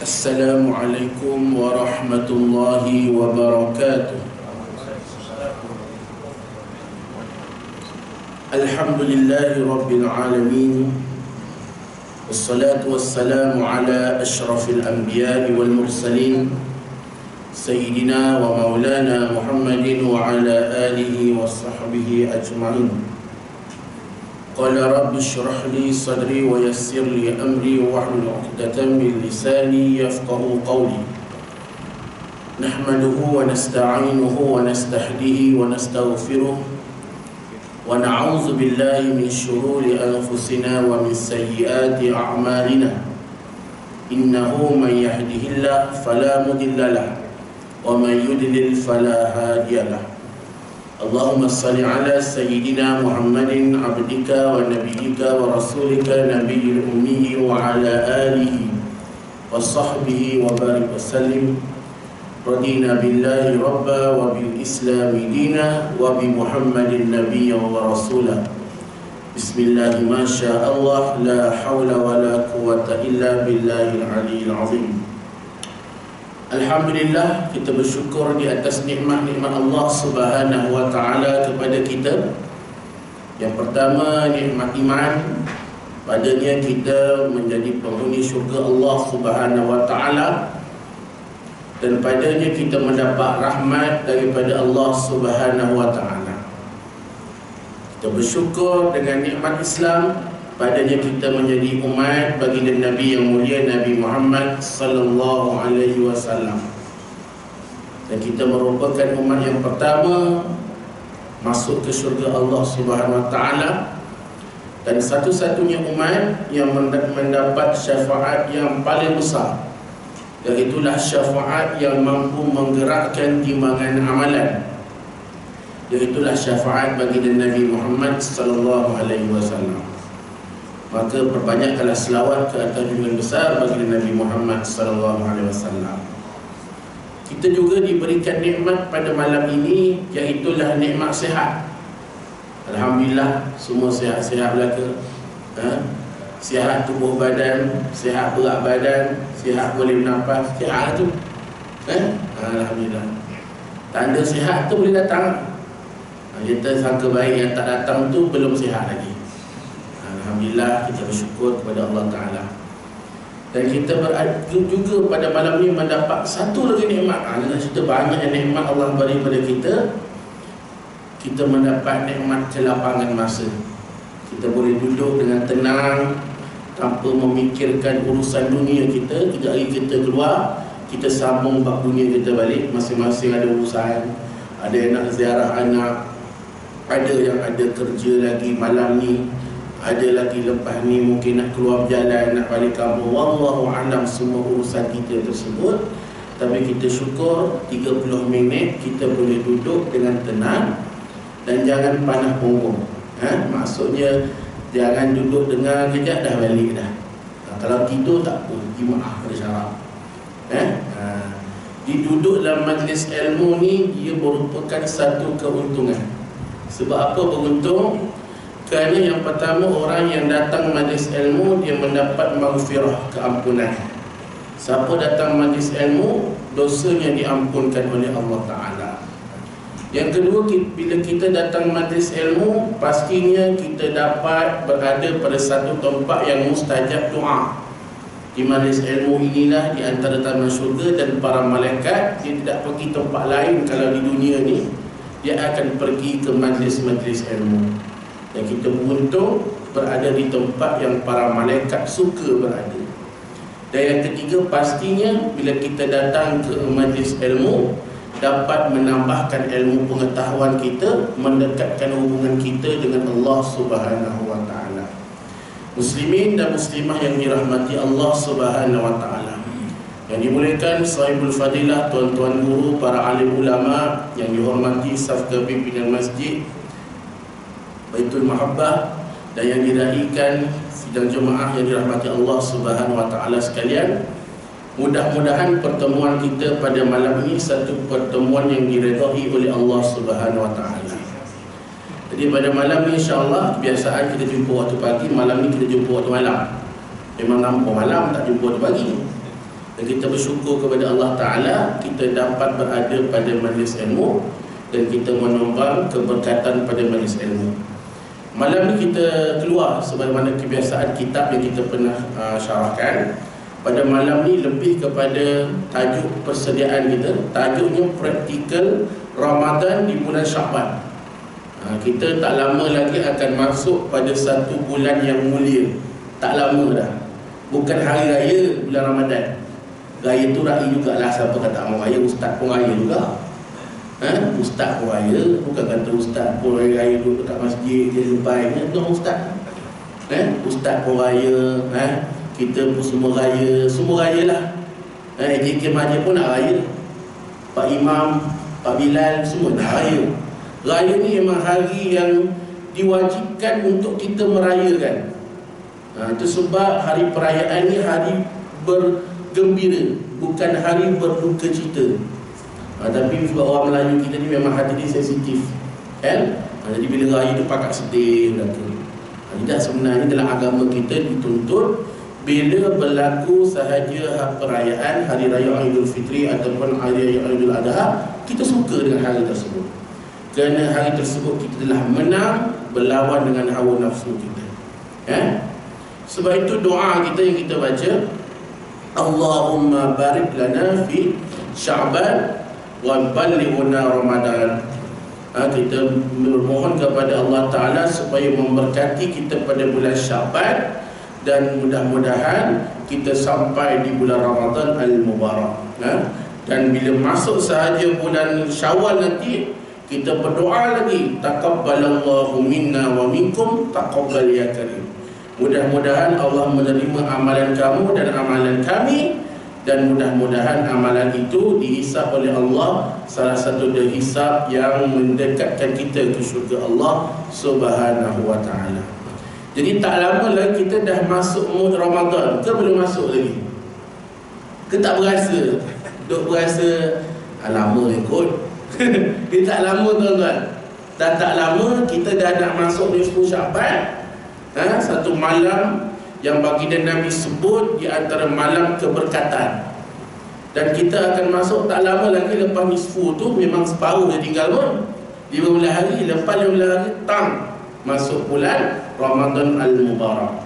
Assalamualaikum warahmatullahi wabarakatuh. Alhamdulillahi rabbil alamin. Wassalatu wassalamu ala ashrafil anbiya'i wal mursalin Sayyidina wa maulana Muhammadin wa ala alihi wa sahbihi ajma'in. Qala rabbi shrah li sadri wa yassir li amri wa hlul 'uqdatam min lisani yafqahu qawli. Nahmaduhu wa nasta'inuhu wa nastahdihi wa nastaghfiruh wa na'udzu billahi min shururi anfusina wa min sayyiati a'malina. Innahu man yahdihillahu fala mudilla lahu wa man yudlil fala hadiya lahu. Allahumma salli ala Sayyidina Muhammadin abdika wa nabiyyika wa rasulika nabiyil ummi wa ala alihi wa sahbihi wa barik wa sallim. Radina billahi rabba wa bil islami dina wa bi Muhammadin nabiyya wa rasulah. Bismillah ma sya Allah la hawla wa la quwwata illa billahil aliyyil azim. Alhamdulillah, kita bersyukur di atas nikmat-nikmat Allah Subhanahu wa taala kepada kita. Yang pertama, nikmat iman. Padanya kita menjadi penghuni syurga Allah Subhanahu wa taala, dan padanya kita mendapat rahmat daripada Allah Subhanahu wa taala. Kita bersyukur dengan nikmat Islam. Padanya kita menjadi umat baginda Nabi yang mulia, Nabi Muhammad sallallahu alaihi wasallam. Dan kita merupakan umat yang pertama masuk ke syurga Allah Subhanahu wa taala, dan satu-satunya umat yang mendapat syafaat yang paling besar, iaitulah syafaat yang mampu menggerakkan timbangan amalan, iaitulah syafaat baginda Nabi Muhammad sallallahu alaihi wasallam. Maka perbanyakkanlah selawat ke atas junjungan besar baginda Nabi Muhammad sallallahu alaihi wasallam. Kita juga diberikan nikmat pada malam ini, iaitulah nikmat sihat. Alhamdulillah, semua sihat-sihat belaka. Sihat tubuh badan, sihat berat badan, sihat boleh bernafas, sihat tu. Alhamdulillah. Tanda sihat tu boleh datang. Kita sangka baik yang tak datang tu belum sihat lagi. Alhamdulillah, kita bersyukur kepada Allah Ta'ala. Dan kita juga pada malam ini mendapat satu lagi nikmat. Dengan cerita banyak nikmat Allah beri pada kita, kita mendapat nikmat kelapangan masa. Kita boleh duduk dengan tenang, tanpa memikirkan urusan dunia kita. Kejap lagi kita keluar, kita sambung bab dunia kita balik. Masing-masing ada urusan. Ada yang nak ziarah anak, ada yang ada kerja lagi malam ni, ada lagi lepas ni mungkin nak keluar berjalan, nak balik kampung. Wallahu a'lam semua urusan kita tersebut. Tapi kita syukur 30 minit kita boleh duduk dengan tenang dan jangan panah punggung. Maksudnya jangan duduk dengar kejap dah balik dah. Kalau tidur tak apa, jemaah pada syarat. Duduk dalam majlis ilmu ni dia merupakan satu keuntungan. Sebab apa beruntung? Kerana yang pertama, orang yang datang majlis ilmu dia mendapat maghfirah, keampunan. Siapa datang majlis ilmu, dosanya diampunkan oleh Allah Ta'ala. Yang kedua, bila kita datang majlis ilmu, pastinya kita dapat berada pada satu tempat yang mustajab doa. Di majlis ilmu inilah di antara taman syurga, dan para malaikat dia tidak pergi tempat lain. Kalau di dunia ni dia akan pergi ke majlis-majlis ilmu. Dan kita beruntung berada di tempat yang para malaikat suka berada. Dan yang ketiga, pastinya bila kita datang ke majlis ilmu dapat menambahkan ilmu pengetahuan kita, mendekatkan hubungan kita dengan Allah Subhanahu wa taala. Muslimin dan muslimah yang dirahmati Allah Subhanahu wa taala, yang dimuliakan sahibul fadilah, tuan-tuan guru, para alim ulama yang dihormati saf kami pimpinan masjid Baitul Mahabbah, dan yang diraihkan sidang jemaah yang dirahmati Allah Subhanahu wa taala sekalian. Mudah-mudahan pertemuan kita pada malam ini satu pertemuan yang diredai oleh Allah Subhanahu wa taala. Jadi pada malam ni insya-Allah, kebiasaan kita jumpa waktu pagi, malam ni kita jumpa waktu malam. Memang nampak malam, tak jumpa waktu pagi. Dan kita bersyukur kepada Allah Ta'ala, kita dapat berada pada majlis ilmu dan kita menumbang keberkatan pada majlis ilmu. Malam ni kita keluar sebagaimana kebiasaan kitab yang kita pernah syarahkan. Pada malam ni lebih kepada tajuk persediaan kita. Tajuknya praktikal Ramadan di bulan Syaban. Kita tak lama lagi akan masuk pada satu bulan yang mulia. Tak lama dah. Bukan hari raya bulan Ramadan. Raya tu raya jugalah. Siapa kata mau raya, ustaz pun raya juga. Ustaz pun raya. Bukan kata ustaz pun raya duduk kat masjid dia lebaynya. Tuan ustaz. Ustaz pun raya. Kita pun semua raya. Semua raya lah. JK Majid pun nak raya. Pak Imam, Pak Bilal semua nak raya. Raya ni memang hari yang diwajibkan untuk kita merayakan. Itu sebab hari perayaan ni hari bergembira, bukan hari berduka cita. Tapi sebab orang Melayu kita ni memang hati dia sensitif, kan? Jadi bila raya tu pakat sedih belaka. Tidak, sebenarnya dalam agama kita dituntut bila berlaku sahaja perayaan hari raya Aidil Fitri ataupun hari raya Aidil Adha, kita suka dengan hari tersebut. Kerana hari tersebut kita telah menang berlawan dengan hawa nafsu kita. Sebab itu doa kita yang kita baca, Allahumma barik lana fi Sya'ban wa ballighna Ramadan. Kita bermohon kepada Allah Ta'ala supaya memberkati kita pada bulan Sya'ban, dan mudah-mudahan kita sampai di bulan Ramadan Al-Mubarak. Dan bila masuk sahaja bulan Syawal nanti, kita berdoa lagi, taqabbalallahu minna wa minkum taqabbal ya karim. Mudah-mudahan Allah menerima amalan kamu dan amalan kami, dan mudah-mudahan amalan itu dihisab oleh Allah, salah satu dari hisab yang mendekatkan kita ke syurga Allah Subhanahu wa taala. Jadi tak lama lagi kita dah masuk mood Ramadan. Ke belum masuk lagi? Ke tak berasa? Duk berasa lama kot. Dia tak lama tuan-tuan. Dah tak lama kita dah nak masuk nisfu Syaban. Satu malam yang baginda Nabi sebut di antara malam keberkatan. Dan kita akan masuk tak lama lagi lepas nisfu tu, memang separuh dah tinggal pun. 15 hari, lepas 15 hari tang masuk bulan Ramadan Al-Mubarak,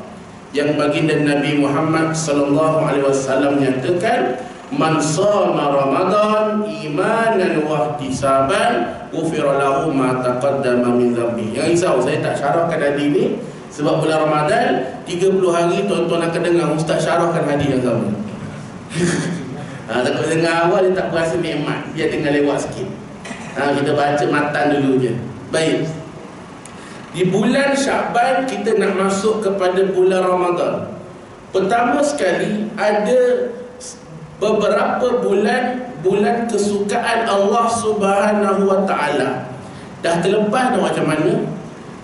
yang baginda Nabi Muhammad sallallahu alaihi wasallam nyatakan, man shama Ramadan imanan wa ihtisaban ghufira lahu ma taqaddama min dhanbi. Yang risau saya tak syarahkan hadis ni sebab bulan Ramadan 30 hari tuan-tuan akan dengar ustaz syarahkan hadis yang sama. Takut dengar awal dia tak berasa nikmat, dia dengar lewat sikit. Kita baca matan dulu je. Baik. Di bulan Syaban kita nak masuk kepada bulan Ramadan. Pertama sekali ada beberapa bulan kesukaan Allah Subhanahu wa taala. Dah terlepas dah macam mana?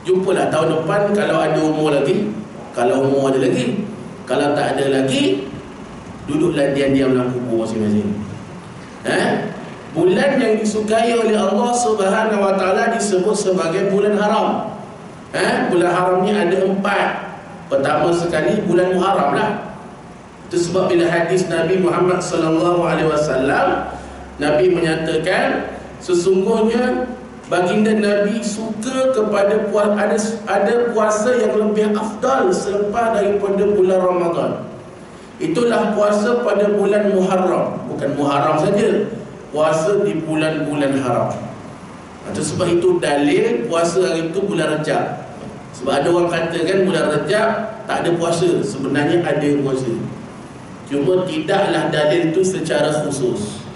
Jumpalah tahun depan kalau ada umur lagi. Kalau umur ada lagi. Kalau tak ada lagi, duduklah diam-diam dalam kubur masing-masing. Bulan yang disukai oleh Allah Subhanahu wa taala disebut sebagai bulan haram. Bulan haram ni ada 4. Pertama sekali bulan Muharram lah. Itu sebab bila hadis Nabi Muhammad sallallahu alaihi wasallam, Nabi menyatakan sesungguhnya baginda Nabi suka kepada ada puasa yang lebih afdal selepas daripada bulan Ramadan. Itulah puasa pada bulan Muharram. Bukan Muharram saja, puasa di bulan-bulan haram. Sebab itu dalil puasa hari itu bulan Rejab. Sebab ada orang katakan bulan Rejab tak ada puasa. Sebenarnya ada puasa, Cuma tidaklah dalil itu secara khusus.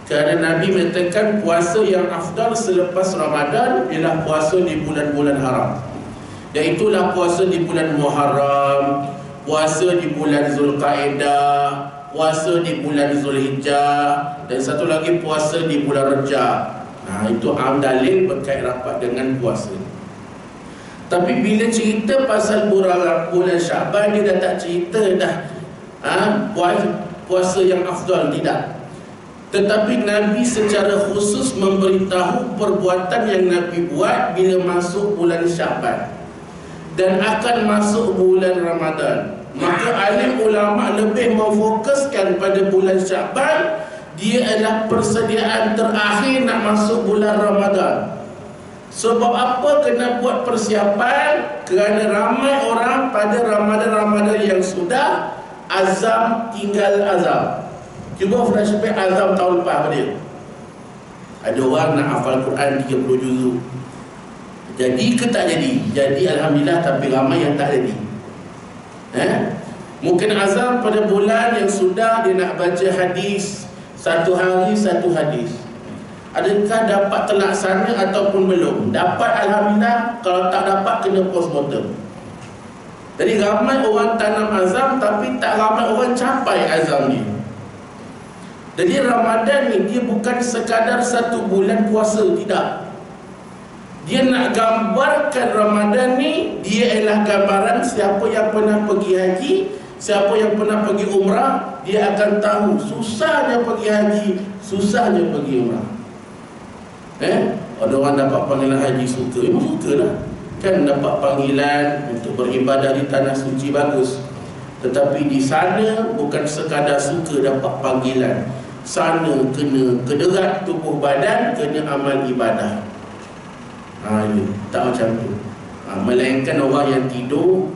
Kerana Nabi mengatakan puasa yang afdal selepas Ramadan ialah puasa di bulan-bulan haram. Iaitulah puasa di bulan Muharram, puasa di bulan Zulqaidah, puasa di bulan Zulhijjah, dan satu lagi puasa di bulan Rajab. Itu dalil berkait rapat dengan puasa. Tapi bila cerita pasal bulan Syaban, dia dah tak cerita dah puasa yang afdal, tidak. Tetapi Nabi secara khusus memberitahu perbuatan yang Nabi buat bila masuk bulan Syaban dan akan masuk bulan Ramadan. Maka alim ulama lebih memfokuskan pada bulan Syaban. Dia adalah persediaan terakhir nak masuk bulan Ramadan. Sebab apa kena buat persiapan? Kerana ramai orang pada Ramadan yang sudah azam tinggal azam. Cuba flashback azam tahun lepas pada dia. Ada orang nak hafal Quran 30 juzuk. Jadi ke tak jadi? Jadi alhamdulillah, tapi ramai yang tak jadi. Mungkin azam pada bulan yang sudah dia nak baca hadis, satu hari satu hadis. Adakah dapat terlaksana ataupun belum? Dapat alhamdulillah, kalau tak dapat kena postmortem. Jadi ramai orang tanam azam, tapi tak ramai orang capai azam ni. Jadi Ramadan ni dia bukan sekadar satu bulan puasa, tidak. Dia nak gambarkan Ramadan ni, dia ialah gambaran siapa yang pernah pergi haji, siapa yang pernah pergi umrah, dia akan tahu susahnya pergi haji, susahnya pergi umrah. Ada orang dapat panggilan haji suka, memang suka lah. Kan dapat panggilan untuk beribadah di tanah suci, bagus. Tetapi di sana bukan sekadar suka dapat panggilan. Sana kena kederat tubuh badan, kena amal ibadah. Tak macam tu. Melainkan orang yang tidur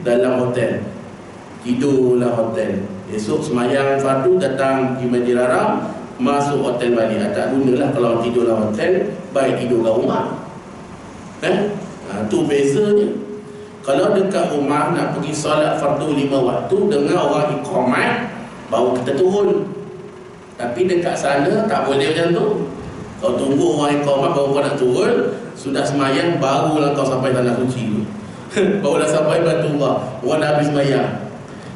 dalam hotel. Tidurlah hotel. Esok semayang fardu, datang di Masjidil Haram, masuk hotel balik. Tak gunalah kalau tidur dalam hotel, baik tidur kat rumah. Tu bezanya. Kalau dekat rumah nak pergi solat fardu 5 waktu, dengar orang iqamat, baru kita turun. Tapi dekat sana tak boleh macam tu. Kau tunggu orang iqamat baru kau nak turun. Sudah semayang barulah kau sampai tanah suci tu. Barulah sampai Baitullah, orang dah habis semayang.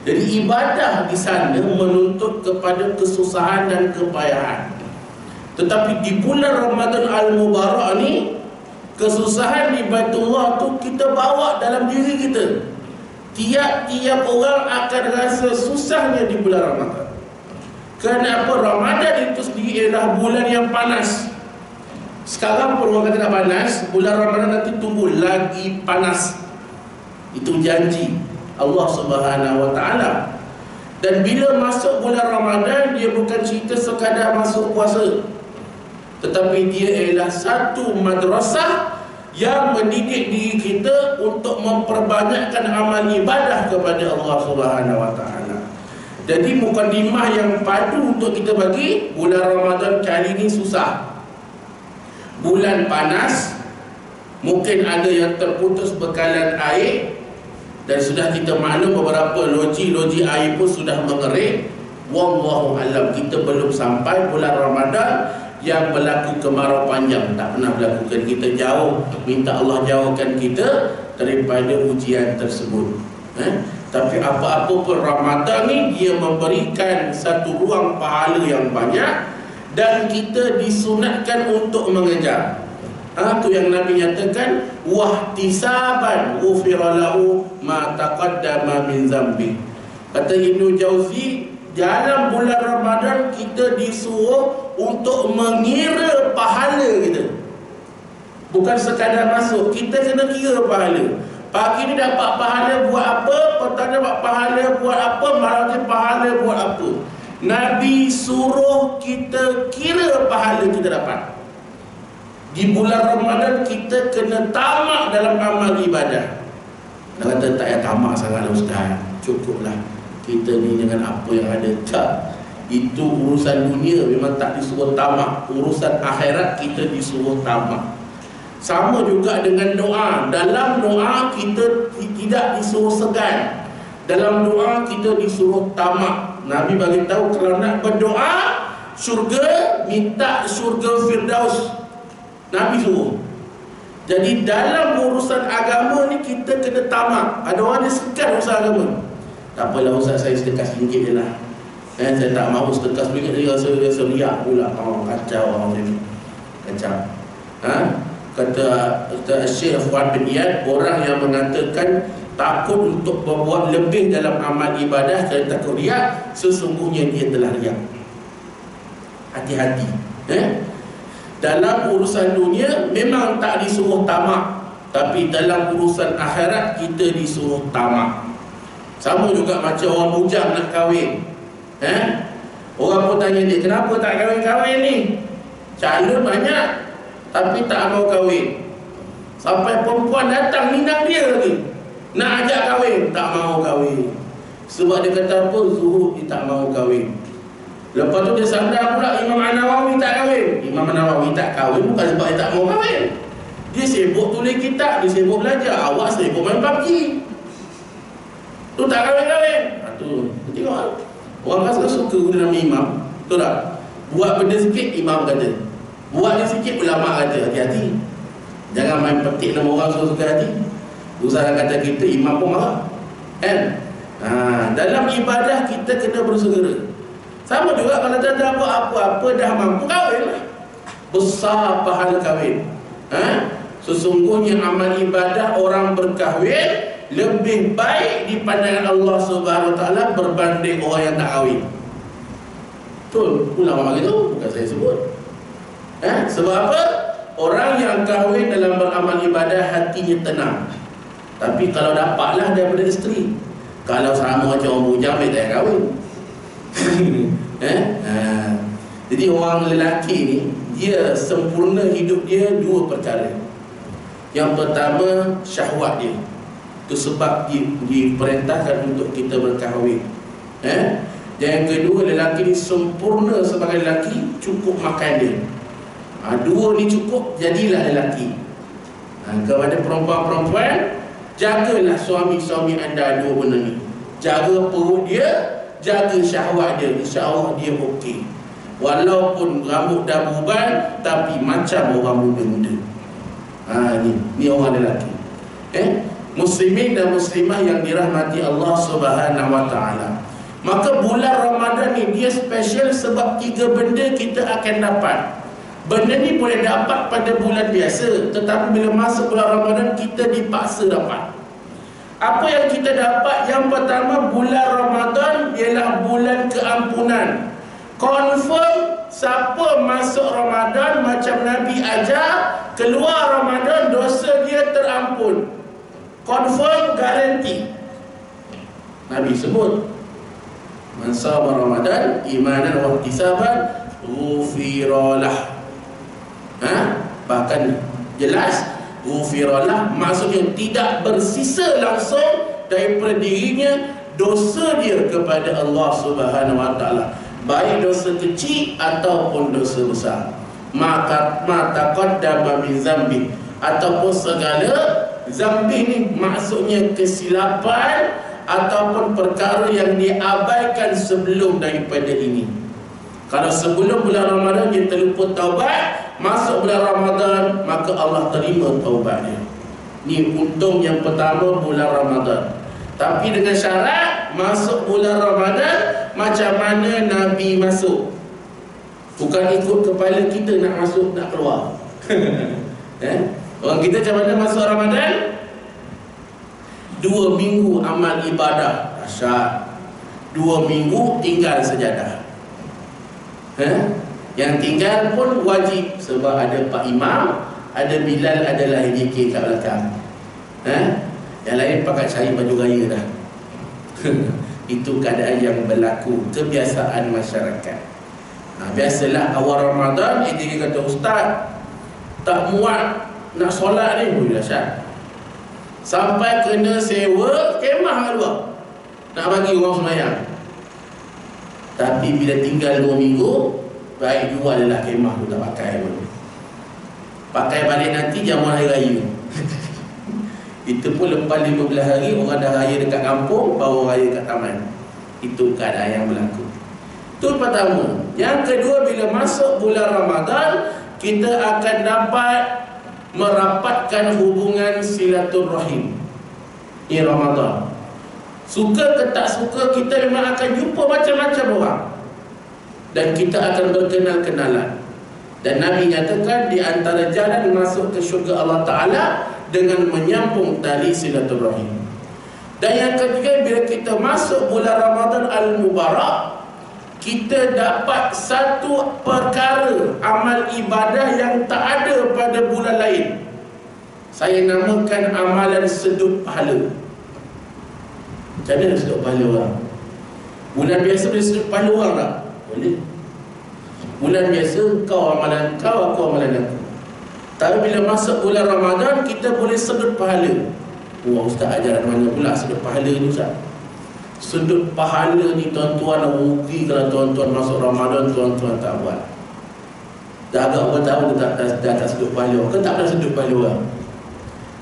Jadi ibadah di sana menuntut kepada kesusahan dan kepayahan. Tetapi di bulan Ramadan Al-Mubarak ni, kesusahan di Baitullah tu kita bawa dalam diri kita. Tiap-tiap orang akan rasa susahnya di bulan Ramadan. Kenapa? Ramadan itu sendiri ialah bulan yang panas. Sekarang pun orang kata nak panas, bulan Ramadan nanti tunggu lagi panas. Itu janji Allah Subhanahu Wa Taala. Dan bila masuk bulan Ramadan, dia bukan cerita sekadar masuk puasa, tetapi dia ialah satu madrasah yang mendidik diri kita untuk memperbanyakkan amal ibadah kepada Allah Subhanahu Wa Taala. Jadi mukadimah yang padu untuk kita bagi, bulan Ramadan kali ini susah. Bulan panas, mungkin ada yang terputus bekalan air, dan sudah kita maklum beberapa loji air pun sudah mengering. Wallahu alam, kita belum sampai bulan Ramadan yang berlaku kemarau panjang. Tak pernah berlaku. Kita jauh, minta Allah jauhkan kita daripada ujian tersebut. Tapi apa-apa pun Ramadan ni dia memberikan satu ruang pahala yang banyak, dan kita disunatkan untuk mengejar. Tu yang Nabi nyatakan, wahtisaban ghufira lahu ma taqaddama min zambi. Kata Ibnu Jauzi, dalam bulan Ramadan kita disuruh untuk mengira pahala kita. Bukan sekadar masuk, kita kena kira pahala. Pagi ni dapat pahala buat apa, petang dapat pahala buat apa, malam ni pahala buat apa. Nabi suruh kita kira pahala kita dapat. Di bulan Ramadan kita kena tamak dalam amal ibadah. Dia kata tak payah tamak sangatlah ustaz, cukuplah kita ni dengan apa yang ada. Tak, itu urusan dunia memang tak disuruh tamak. Urusan akhirat kita disuruh tamak. Sama juga dengan doa. Dalam doa kita tidak disuruh segan. Dalam doa kita disuruh tamak. Nabi bagi tahu kalau nak berdoa syurga, minta syurga Firdaus. Nabi suruh. Jadi dalam urusan agama ni kita kena tamak. Ada orang dia sekat urusan agama. Tak apalah ustaz, saya sedekah RM1 je lah. Saya tak mahu sedekah RM1, dia rasa riak pula. Kacau orang ni. Kacau. Kata Syekh Fuad bin Iyad, orang yang mengatakan takut untuk berbuat lebih dalam amal ibadah kerana takut riak, sesungguhnya dia telah riak. Hati-hati. Dalam urusan dunia memang tak disuruh tamak, tapi dalam urusan akhirat kita disuruh tamak. Sama juga macam orang bujang nak kahwin. Orang pun tanya dia, kenapa tak kahwin-kahwin ni? Calon banyak tapi tak mau kahwin. Sampai perempuan datang minang dia lagi, nak ajak kahwin, tak mau kahwin. Sebab dia kata apa? Zuhud, dia tak mau kahwin. Lepas tu dia sandar pula Imam An-Nawawi tak kahwin. Imam An-Nawawi tak kahwin bukan sebab dia tak mau kahwin. Dia sibuk tulis kitab, dia sibuk belajar. Awak sibuk main PUBG. Tu tak kahwin-kahwin. Tu tengok, orang rasa suka guna nama imam. Betul tak? Buat benda sikit, imam kata. Buat dia sikit, ulama kata. Hati-hati. Jangan main petik nama orang suka hati. Usaha kata kita, imam pun marah. Dalam ibadah kita kena bersegera. Sama juga kalau tak ada apa-apa dah mampu kahwin lah. Besar pahala kahwin. Sesungguhnya amal ibadah orang berkahwin lebih baik di pandangan Allah Subhanahu Wa Taala berbanding orang yang tak kahwin. Betul, ulama begitu, bukan saya sebut. Sebab apa? Orang yang kahwin dalam beramal ibadah hatinya tenang. Tapi kalau dapatlah daripada isteri. Kalau sama macam orang bujang, dia tak kahwin. Jadi orang lelaki ni, dia sempurna hidup dia dua perkara. Yang pertama, syahwat dia. Itu sebab diperintahkan untuk kita berkahwin. Yang kedua, lelaki ni sempurna sebagai lelaki, cukup makan dia. Dua ni cukup, jadilah lelaki. Kepada perempuan-perempuan, jagalah suami-suami anda dua benda ni. Jaga perut dia, jaga syahwat dia. InsyaAllah dia okey. Walaupun rambut dah beruban, tapi macam orang muda-muda. Ni orang lelaki. Muslimin dan muslimah yang dirahmati Allah Subhanahu Wa Taala. Maka bulan Ramadan ni dia special sebab 3 benda kita akan dapat. Benda ni boleh dapat pada bulan biasa, tetapi bila masuk bulan Ramadan kita dipaksa dapat. Apa yang kita dapat? Yang pertama, bulan Ramadan ialah bulan keampunan. Confirm siapa masuk Ramadan macam Nabi ajar, keluar Ramadan dosa dia terampun. Confirm, garanti. Nabi sebut, man shama Ramadan imanan wa ihtisaban ghufira lah. Bahkan jelas ghufira lah, maksudnya tidak bersisa langsung daripada dirinya dosa dia kepada Allah Subhanahu Wa Taala, baik dosa kecil ataupun dosa besar. Maka taqaddama min zambi, ataupun segala zambi ni maksudnya kesilapan ataupun perkara yang diabaikan sebelum daripada ini. Kalau sebelum bulan Ramadan dia terlupa taubat, masuk bulan Ramadan maka Allah terima taubat dia. Ni untung yang pertama bulan Ramadan. Tapi dengan syarat masuk bulan Ramadan macam mana Nabi masuk. Bukan ikut kepala kita nak masuk nak keluar. Orang kita macam mana masuk Ramadan? 2 minggu amal ibadah dahsyat. 2 minggu tinggal sejadah. Yang tinggal pun wajib sebab ada Pak Imam, ada Bilal, adalah zikir kat belakang. Yang lain pakai cari baju raya dah. Itu keadaan yang berlaku, kebiasaan masyarakat. Biasalah awal Ramadan dia kata, ustaz tak muat nak solat ni, dahsyat. Sampai kena sewa kemah kat luar nak bagi orang sembahyang. Tapi bila tinggal 2 minggu, baik jual adalah kemah tu, tak pakai pun. Pakai balik nanti jamuan hari raya. Itu pun lepas 15 hari orang dah raya dekat kampung, baru raya kat taman. Itu keadaan yang berlaku. Itu pertama. Yang kedua, bila masuk bulan Ramadan, kita akan dapat merapatkan hubungan silaturahim. Ini Ramadan. Suka ke tak suka, kita memang akan jumpa macam-macam orang, dan kita akan berkenal-kenalan. Dan Nabi nyatakan di antara jalan masuk ke syurga Allah Ta'ala dengan menyambung tali silaturahim. Dan yang ketiga, bila kita masuk bulan Ramadan Al-Mubarak, kita dapat satu perkara amal ibadah yang tak ada pada bulan lain. Saya namakan amalan sedut pahala. Macam mana sedut pahala orang? Bulan biasa boleh sedut pahala orang tak? Boleh. Bulan biasa kau amalan kau, aku amalan aku. Tapi bila masuk bulan Ramadan, kita boleh sedut pahala. Wah, Ustaz ajaran mana pula sedut pahala ni Ustaz? Sedut pahala ni tuan-tuan, rugi kalau tuan-tuan masuk Ramadan tuan-tuan tak buat. Dah agak berapa tahun dah tak sedut pahala. Kan tak pernah sedut pahala orang.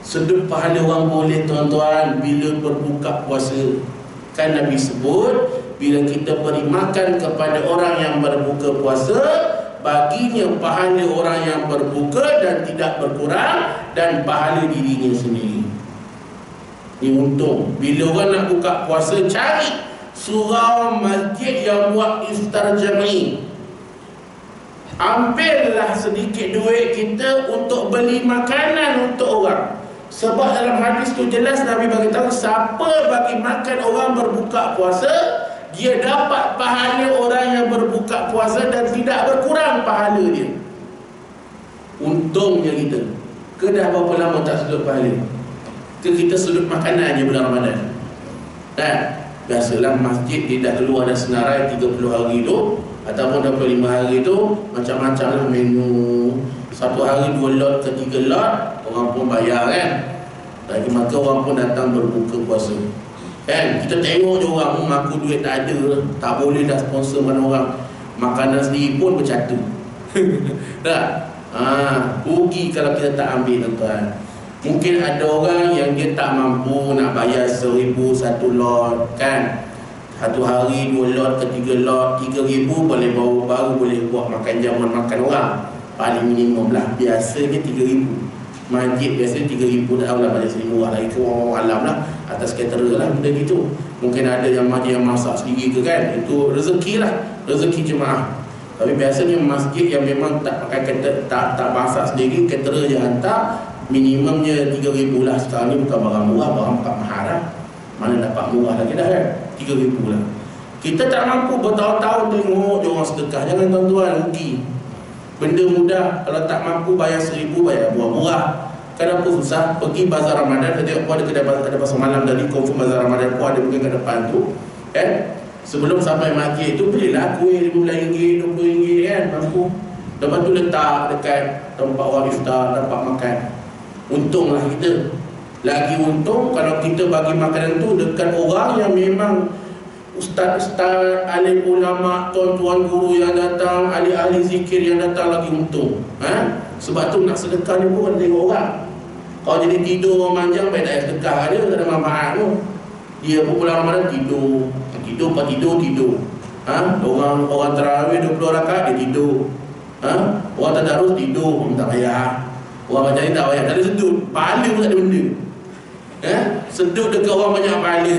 Sedut pahala orang boleh tuan-tuan bila berbuka puasa. Kan Nabi sebut, bila kita beri makan kepada orang yang berbuka puasa, baginya pahala orang yang berbuka dan tidak berkurang, dan pahala dirinya sendiri. Ini untung. Bila orang nak buka puasa, cari surau masjid yang buat iftar jami. Ambillah sedikit duit kita untuk beli makanan untuk orang. Sebab dalam hadis tu jelas Nabi beritahu, siapa bagi makan orang berbuka puasa, dia dapat pahala orang yang berbuka puasa dan tidak berkurang pahala dia. Untungnya kita. Ke dah berapa lama tak sudut pahala? Kita sudut makanan je bulan Ramadan. Dan biasalah masjid dia dah keluar dah senarai 30 hari tu ataupun 25 hari tu, macam-macam lah menu. Satu hari 2 lot ke 3 lot, orang pun bayar kan. Lagi maka orang pun datang berbuka puasa kan. Kita tengok je orang mengaku duit tak ada, tak boleh dah sponsor mana orang. Makanan sendiri pun bercatu. Tak? Rugi kalau kita tak ambil tuan-tuan. Mungkin ada orang yang dia tak mampu nak bayar 1,000 satu lot kan. Satu hari 2 lot ke 3 lot, 3,000 boleh baru boleh buat makan jamuan makan orang. Paling minimum lah. Biasanya 3,000. Masjid biasanya 3,000 dah lah, pada sini murah lah. Itu orang alam lah, atas caterer lah benda gitu. Mungkin ada yang masjid yang masak sendiri ke kan. Itu rezeki lah, rezeki jemaah. Tapi biasanya masjid yang memang tak pakai tak masak sendiri, caterer je hantar, minimumnya 3,000 lah. Sekarang ni bukan barang murah, barang mahal lah. Mana dapat murah lagi dah kan, 3,000 lah. Kita tak mampu bertahun-tahun tengok je orang sedekah. Jangan tuan-tuan, rugi. Benda mudah, kalau tak mampu bayar 1,000, bayar murah. Kenapa susah? Pergi bazar Ramadan, kita tengok ada pasar malam tadi, confirm bazar Ramadan pun ada mungkin kat depan tu kan. Sebelum sampai masjid tu, belilah kuih RM15, RM20 kan, mampu. Lepas tu letak dekat tempat orang iftar, dapat makan. Untunglah kita. Lagi untung kalau kita bagi makanan tu dekat orang yang memang ustaz-ustaz, alim ulama, tuan-tuan guru yang datang, ahli-ahli zikir yang datang, lagi untung. Sebab tu nak sedekah ni pun tengok orang. Kalau jadi tidur manjang, baik tak sedekah dia, tak ada manfaat tu. Dia pun pulang Ramadan tidur. Orang tarawih 20 rakaat dia tidur. Orang tadarus tidur, tak payah. Orang macam ni tak payah, tak ada sedut. Pahala pun tak ada benda. Sedut dekat orang banyak pahala.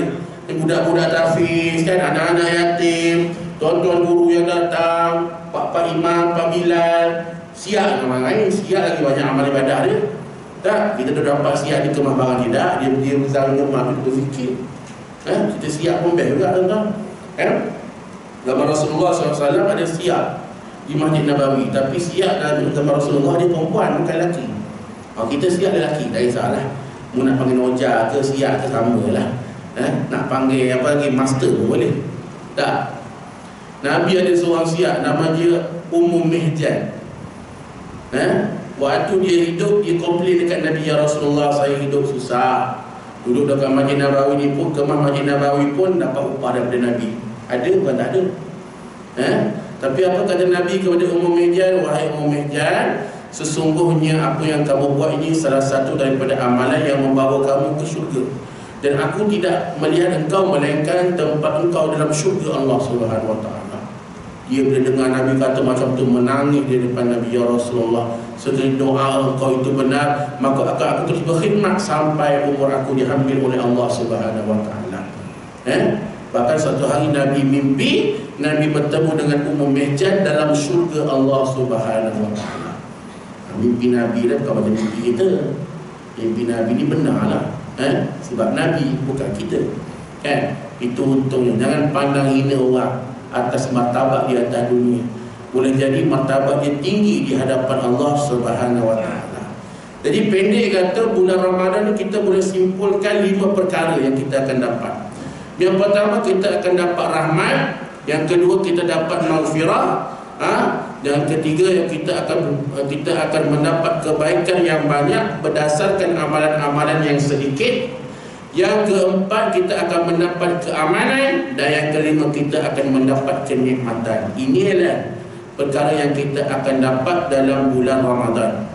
Budak-budak tafiz kan, anak-anak yatim, tuan-tuan guru yang datang, pak-pak imam, pak bilal. Siap nama lain, siap lagi banyak amal ibadah dia. Tak, kita dah dapat siap di kemah barang tidak, dia berzang rumah, dia berfikir. Kita siap pun best juga tuan-tuan. Zaman Rasulullah SAW ada siap di Masjid Nabawi, tapi siap dalam zaman Rasulullah dia perempuan, bukan lelaki. Kita siap lelaki, tak kisahlah. Mu nak panggil noja ke siap ke sama lah. Nak panggil apa lagi, master pun boleh. Tak. Nabi ada seorang siap, nama dia Ummu Mihjan. Waktu dia hidup, dia komplain dekat Nabi, ya Rasulullah, saya hidup susah. Duduk dekat Masjid Nabawi ni pun, kemah Masjid Nabawi pun dapat upah daripada Nabi. Ada bukan tak ada. Tapi apa kata Nabi kepada Ummu Mihjan? Wahai Ummu Mihjan, sesungguhnya apa yang kamu buat ini salah satu daripada amalan yang membawa kamu ke syurga. Dan aku tidak melihat engkau melainkan tempat engkau dalam syurga Allah Subhanahu wa ta'ala. Dia bila dengar Nabi kata macam tu, menangis di depan Nabi, ya Rasulullah, sekali doa engkau itu benar, maka aku terus berkhidmat sampai umur aku diambil oleh Allah Subhanahu wa ta'ala. Bahkan satu hari Nabi mimpi, Nabi bertemu dengan Ummu Mihjan dalam syurga Allah Subhanahu wa ta'ala. Mimpi Nabi dah bukan macam mimpi kita. Mimpi Nabi ni benar lah. Sebab Nabi bukan kita. Itu untungnya. Jangan pandang hina orang atas martabat di atas dunia. Boleh jadi martabat dia tinggi di hadapan Allah Subhanahu wa ta'ala. Jadi pendek kata, bulan Ramadan ni kita boleh simpulkan 5 perkara yang kita akan dapat. Yang pertama, kita akan dapat rahmat. Yang kedua, kita dapat maghfirah. Yang ketiga, yang kita akan mendapat kebaikan yang banyak berdasarkan amalan-amalan yang sedikit. Yang keempat, kita akan mendapat keamanan. Dan yang kelima, kita akan mendapat kenikmatan. Inilah perkara yang kita akan dapat dalam bulan Ramadan.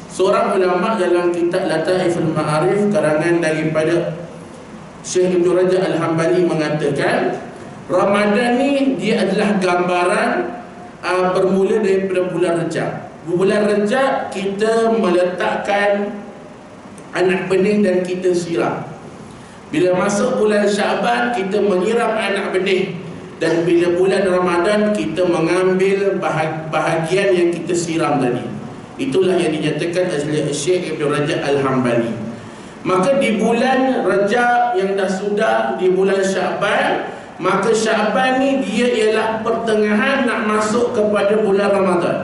Seorang ulama dalam kitab Lataiful Ma'arif karangan daripada Syekh Ibn Rajab Al-Hambali mengatakan, Ramadan ni dia adalah gambaran bermula daripada bulan Rejab. Bulan Rejab kita meletakkan anak benih dan kita siram. Bila masuk bulan Syaban kita menyiram anak benih. Dan bila bulan Ramadan kita mengambil bahagian yang kita siram tadi. Itulah yang dinyatakan oleh Syekh Ibn Rajab Al-Hambali. Maka di bulan Rejab yang dah sudah, di bulan Syaban, maka Syaban ni dia ialah pertengahan nak masuk kepada bulan Ramadan.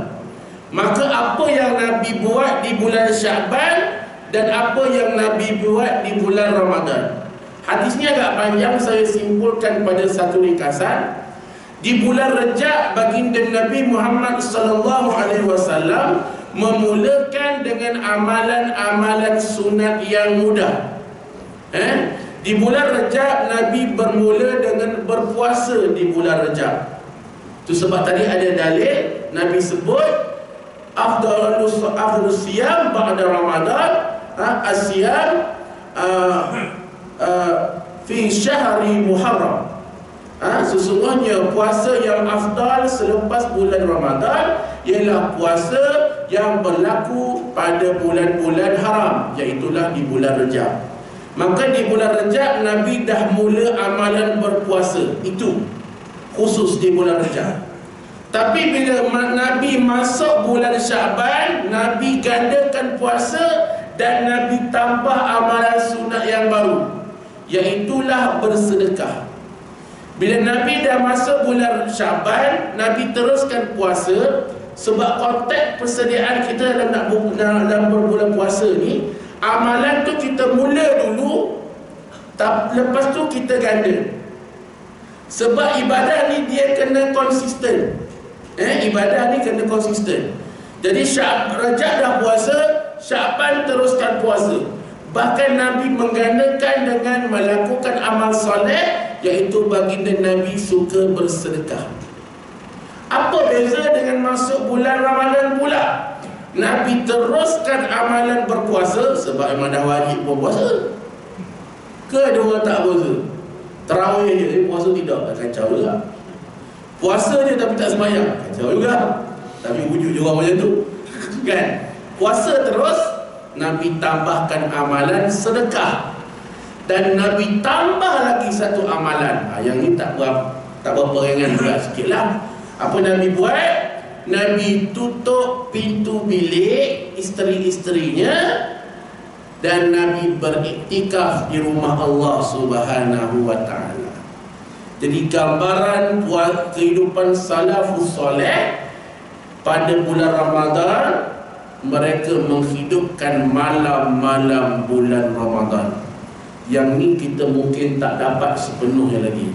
Maka apa yang Nabi buat di bulan Syaban dan apa yang Nabi buat di bulan Ramadan. Hadisnya agak panjang, saya simpulkan pada satu ringkasan. Di bulan Rejab, baginda Nabi Muhammad SAW memulakan dengan amalan-amalan sunat yang mudah. Di bulan Rejab Nabi bermula dengan berpuasa di bulan Rejab. Itu sebab tadi ada dalil Nabi sebut afdalus siyam ba'da Ramadan, as-siyam fi syahri Muharram. Sesungguhnya puasa yang afdal selepas bulan Ramadan ialah puasa yang berlaku pada bulan-bulan haram, iaitulah di bulan Rejab. Maka di bulan Rejab Nabi dah mula amalan berpuasa. Itu khusus di bulan Rejab. Tapi bila Nabi masuk bulan Syaban, Nabi gandakan puasa dan Nabi tambah amalan sunat yang baru, iaitulah bersedekah. Bila Nabi dah masuk bulan Syaban, Nabi teruskan puasa. Sebab konteks persediaan kita dalam berbulan puasa ni, amalan tu kita mula dulu, lepas tu kita ganda. Sebab ibadah ni dia kena konsisten. Ibadah ni kena konsisten. Jadi Rejab dah puasa, Syaban teruskan puasa. Bahkan Nabi menggandakan dengan melakukan amal soleh, iaitu baginda Nabi suka bersedekah. Apa beza dengan masuk bulan Ramadan pula? Nabi teruskan amalan berpuasa sebab memang dah wajib berpuasa. Ke ada orang tak puasa? Tarawih je, puasa tidak, kacau juga. Puasa je tapi tak sembahyang, kacau juga. Tapi wujud je orang macam tu. Kan? Puasa terus, Nabi tambahkan amalan sedekah. Dan Nabi tambah lagi satu amalan. Yang ni tak berapa ringan juga, sikit lah. Apa Nabi buat? Nabi tutup pintu bilik isteri-isterinya dan Nabi beriktikaf di rumah Allah Subhanahu wa ta'ala. Jadi gambaran buat kehidupan salafus soleh pada bulan Ramadan, mereka menghidupkan malam-malam bulan Ramadan. Yang ni kita mungkin tak dapat sepenuhnya lagi.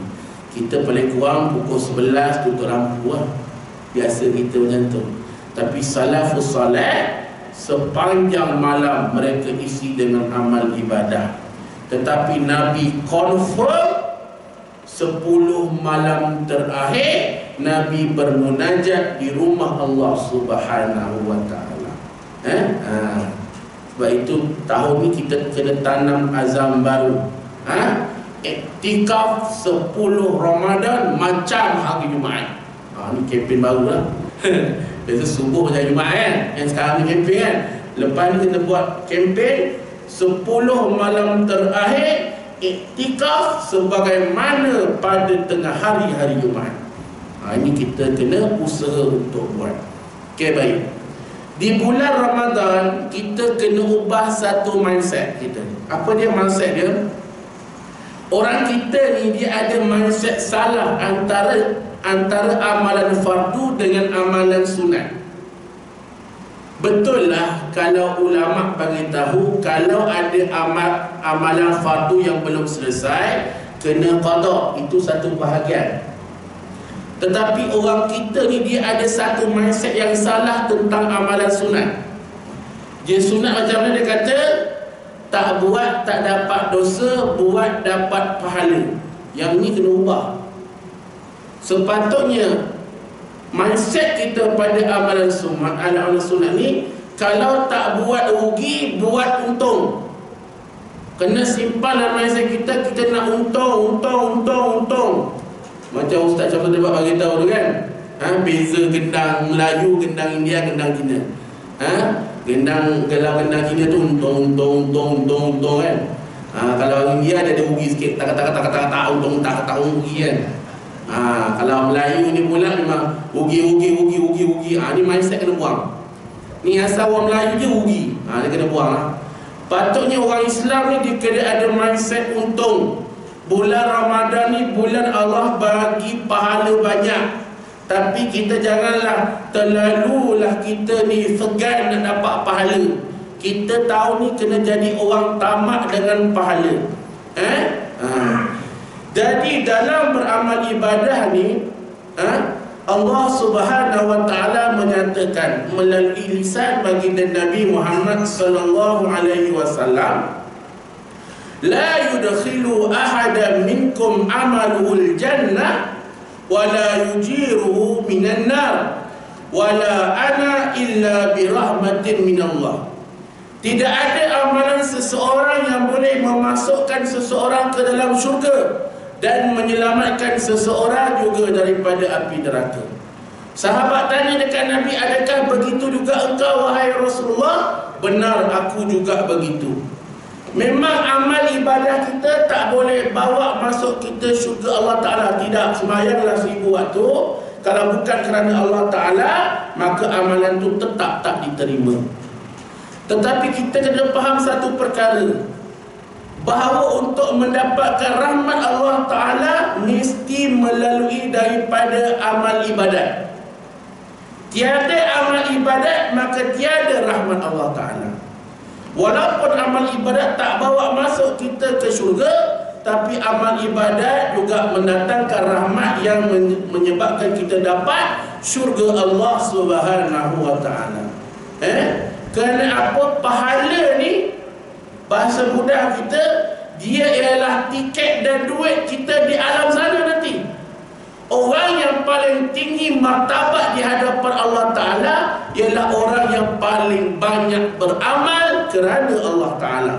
Kita paling kurang pukul 11 tutup lampu lah. Biasa kita macam tu. Tapi salafus salih sepanjang malam mereka isi dengan amal ibadah. Tetapi Nabi confirm 10 malam terakhir Nabi bermunajat di rumah Allah Subhanahu wa ta'ala. Sebab itu tahun ni kita kena tanam azam baru. Iktikaf 10 Ramadan macam hari Jumaat. Ni kempen baru lah. Biasa subuh macam Jumaat kan, yang sekarang ni kempen kan. Lepas ni kita buat kempen 10 malam terakhir iktikaf sebagaimana pada tengah hari Jumaat. Ini kita kena usaha untuk buat. Okey, baik. Di bulan Ramadan kita kena ubah satu mindset kita. Apa dia mindset dia? Orang kita ni dia ada mindset salah antara amalan fardu dengan amalan sunat. Betul lah kalau ulama bagi tahu kalau ada amalan fardu yang belum selesai kena qada, itu satu bahagian. Tetapi orang kita ni dia ada satu mindset yang salah tentang amalan sunat. Dia sunat macam mana dia kata? Tak buat tak dapat dosa, buat dapat pahala. Yang ni kena ubah. Sepatutnya mindset kita pada amalan sunat ni, kalau tak buat rugi, buat untung. Kena simpan dalam mindset kita, kita nak untung. Macam Ustaz Syamsul dapat bagi tahu tu kan, beza gendang Melayu, gendang India, gendang Cina. Kalau gendang Cina tu untung kan. Kalau India dia ada rugi sikit, tak untung rugi kan. Kalau Melayu ni pula memang rugi. Ni mindset kena buang. Ni asal orang Melayu je rugi. Dia kena buang lah. Patutnya orang Islam ni dia kena ada mindset untung. Bulan Ramadan ni bulan Allah bagi pahala banyak. Tapi kita janganlah terlalulah kita ni segan nak dapat pahala. Kita tahu ni kena jadi orang tamak dengan pahala. Jadi dalam beramal ibadah ni, Allah Subhanahu wa taala menyatakan melalui lisan baginda Nabi Muhammad sallallahu alaihi wasallam, la yudkhilu ahadan minkum amaluhul jannah wala yujiruhu minan nar wala ana illa birahmatin minallah. Tidak ada amalan seseorang yang boleh memasukkan seseorang ke dalam syurga dan menyelamatkan seseorang juga daripada api neraka. Sahabat tanya dekat Nabi, adakah begitu juga engkau wahai Rasulullah? Benar, aku juga begitu. Memang amal ibadah kita tak boleh bawa masuk kita syurga Allah Ta'ala. Tidak, sembahyanglah 1000 waktu, kalau bukan kerana Allah Ta'ala, maka amalan itu tetap tak diterima. Tetapi kita kena faham satu perkara, bahawa untuk mendapatkan rahmat Allah Ta'ala mesti melalui daripada amal ibadat. Tiada amal ibadat maka tiada rahmat Allah Ta'ala. Walaupun amal ibadat tak bawa masuk kita ke syurga, tapi amal ibadat juga mendatangkan rahmat yang menyebabkan kita dapat syurga Allah Subhanahu wa Ta'ala. Kerana apa? Pahala ni, bahasa mudah kita, dia ialah tiket dan duit kita di alam sana nanti. Orang yang paling tinggi martabat di hadapan Allah Ta'ala ialah orang yang paling banyak beramal kerana Allah Ta'ala.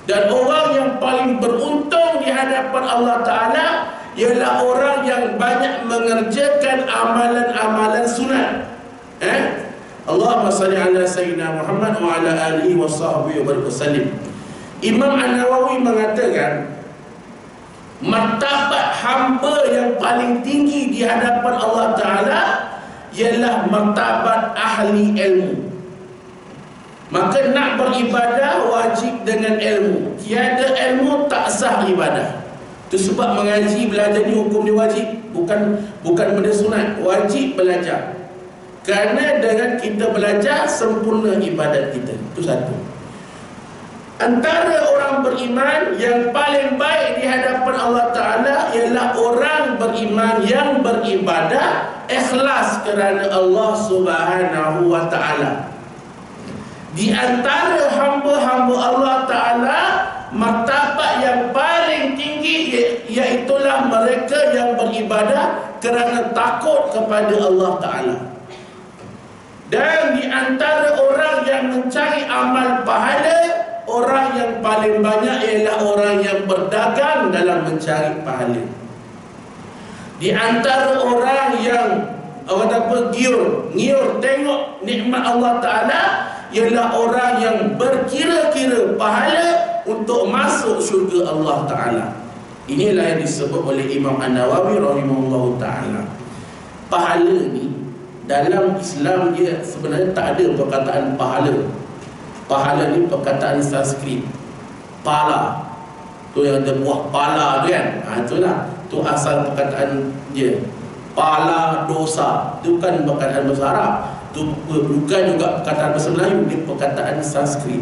Dan orang yang paling beruntung di hadapan Allah Ta'ala ialah orang yang banyak mengerjakan amalan-amalan sunat. Allahumma salli ala Sayyidina Muhammad wa ala alihi wa sahbihi wa sallim. Imam An-Nawawi mengatakan, martabat hamba yang paling tinggi di hadapan Allah Ta'ala ialah martabat ahli ilmu. Maka nak beribadah wajib dengan ilmu. Tiada ilmu tak sah ibadah. Itu sebab mengaji, belajar ni hukum dia wajib, bukan benda sunat. Wajib belajar. Kerana dengan kita belajar sempurna ibadat kita. Itu satu. Antara orang beriman yang paling baik di hadapan Allah Ta'ala ialah orang beriman yang beribadah ikhlas kerana Allah Subhanahu wa Ta'ala. Di antara hamba-hamba Allah Ta'ala, martabat yang paling tinggi iaitulah mereka yang beribadah kerana takut kepada Allah Ta'ala. Dan di antara orang yang mencari amal pahala, orang yang paling banyak ialah orang yang berdagang dalam mencari pahala. Di antara orang yang ngiur tengok nikmat Allah Ta'ala ialah orang yang berkira-kira pahala untuk masuk syurga Allah Ta'ala. Inilah yang disebut oleh Imam An-Nawawi rahimahullah ta'ala. Pahala ni dalam Islam dia sebenarnya tak ada perkataan pahala. Pahala ni perkataan Sanskrit. Pala. Tu yang ada buah pala tu kan. Itulah. Tu asal perkataan dia. Pala dosa. Itu bukan perkataan bahasa Arab. Itu bukan juga perkataan bahasa Melayu. Dia perkataan Sanskrit.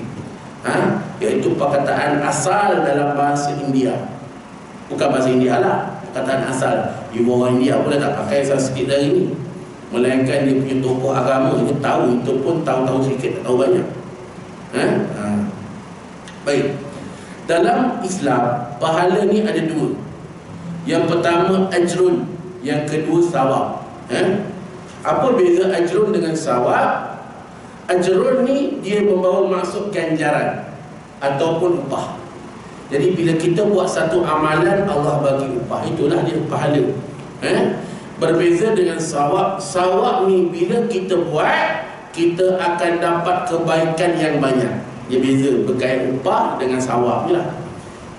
Iaitu perkataan asal dalam bahasa India. Bukan bahasa India lah, perkataan asal. Ibu orang India pun dah tak pakai Sanskrit dari ni. Melainkan dia punya tokoh agama, dia tahu, itu pun tahu-tahu sikit, tak tahu banyak. Baik. Dalam Islam, pahala ni ada dua. Yang pertama ajrun, yang kedua sawab. Apa beza ajrun dengan sawab? Ajrun ni dia membawa maksud ganjaran ataupun upah. Jadi bila kita buat satu amalan, Allah bagi upah. Itulah dia pahala. Berbeza dengan sawab. Sawab ni bila kita buat, kita akan dapat kebaikan yang banyak. Dia beza berkait upah dengan sawab ni lah.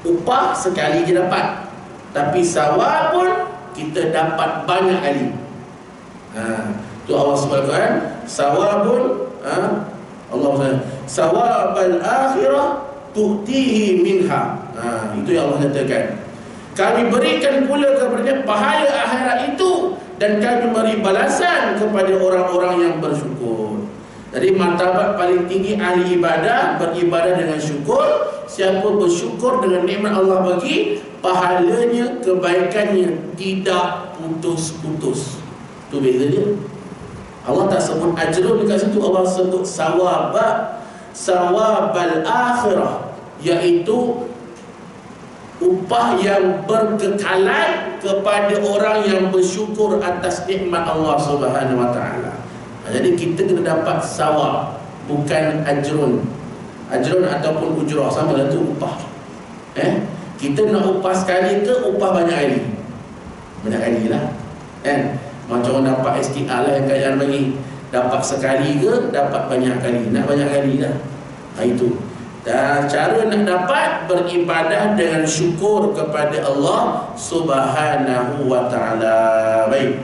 Upah sekali je dapat, tapi sawab pun kita dapat banyak kali. Tu Allah SWT sawabun Allah SWT sawabal akhirah tu'tihi minha. Itu yang Allah nyatakan. Kami berikan pula kepada pahala akhirat itu, dan kami beri balasan kepada orang-orang yang bersyukur. Jadi martabat paling tinggi ahli ibadah, beribadah dengan syukur. Siapa bersyukur dengan nikmat Allah bagi, pahalanya, kebaikannya tidak putus-putus. Itu beza dia. Allah tak sebut ajrun dekat situ, Allah sebut sawabal akhirah, iaitu upah yang berkekalan kepada orang yang bersyukur atas nikmat Allah Subhanahu wa taala. Jadi kita kena dapat sawab, bukan ajrun. Ajrun ataupun ujrah sama lah, tu upah. Kita nak upah sekali ke upah banyak kali? Banyak kali lah. Macam orang dapat STR lah yang kaya bagi. Dapat sekali ke dapat banyak kali? Nak banyak kali lah. Itu. Dan cara nak dapat, beribadah dengan syukur kepada Allah Subhanahu wa ta'ala. Baik.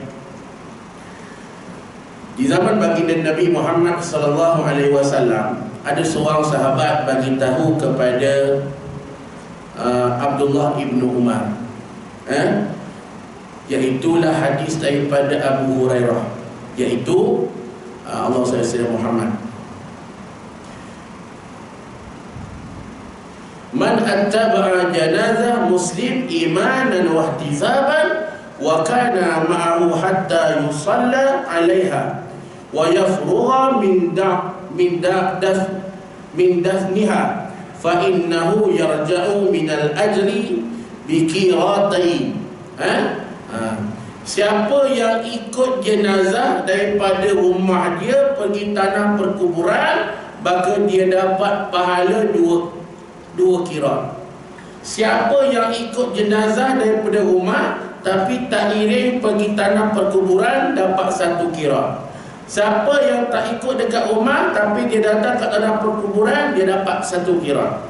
Di zaman baginda Nabi Muhammad sallallahu alaihi wasallam, ada seorang sahabat bagi tahu kepada Abdullah ibnu Umar, iaitulah hadis daripada Abu Hurairah, iaitu Allah SWT Muhammad, man attaba'a janazah muslim imanan wa ihtisaban wa kana ma'ahu hatta yusalla 'alaiha wa yafrugha min dafniha fa innahu yarja'u min al-ajri bi qiratain. Siapa yang ikut jenazah daripada rumah dia pergi tanah perkuburan, maka dia dapat pahala dua qirat. Siapa yang ikut jenazah daripada rumah tapi tak iring pergi tanah perkuburan, dapat 1 qirat. Siapa yang tak ikut dekat rumah tapi dia datang kat tanah perkuburan, dia dapat 1 qirat.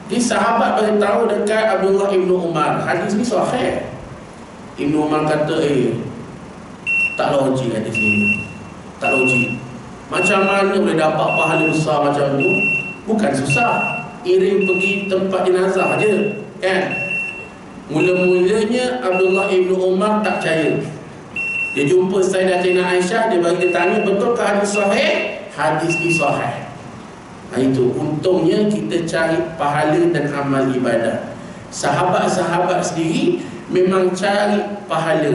Di sahabat beritahu dekat Abdullah ibnu Umar, hadis ni sahih. Ibnu Umar kata, tak logik hadis ni. Tak logik. Macam mana boleh dapat pahala besar macam tu? Bukan susah, iring pergi tempat jenazah je, kan? Mula-mulanya Abdullah ibnu Umar tak percaya. Dia jumpa Sayyidatina Aisyah, dia bagi tanya, betulkah hadis sahih? Hadis ni sahih. Itu untungnya kita cari pahala dan amal ibadah. Sahabat-sahabat sendiri memang cari pahala,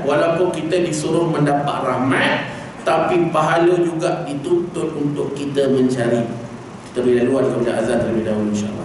walaupun kita disuruh mendapat rahmat, tapi pahala juga dituntut untuk kita mencari. Kita boleh lalu kepada azan terlebih dahulu, insyaAllah.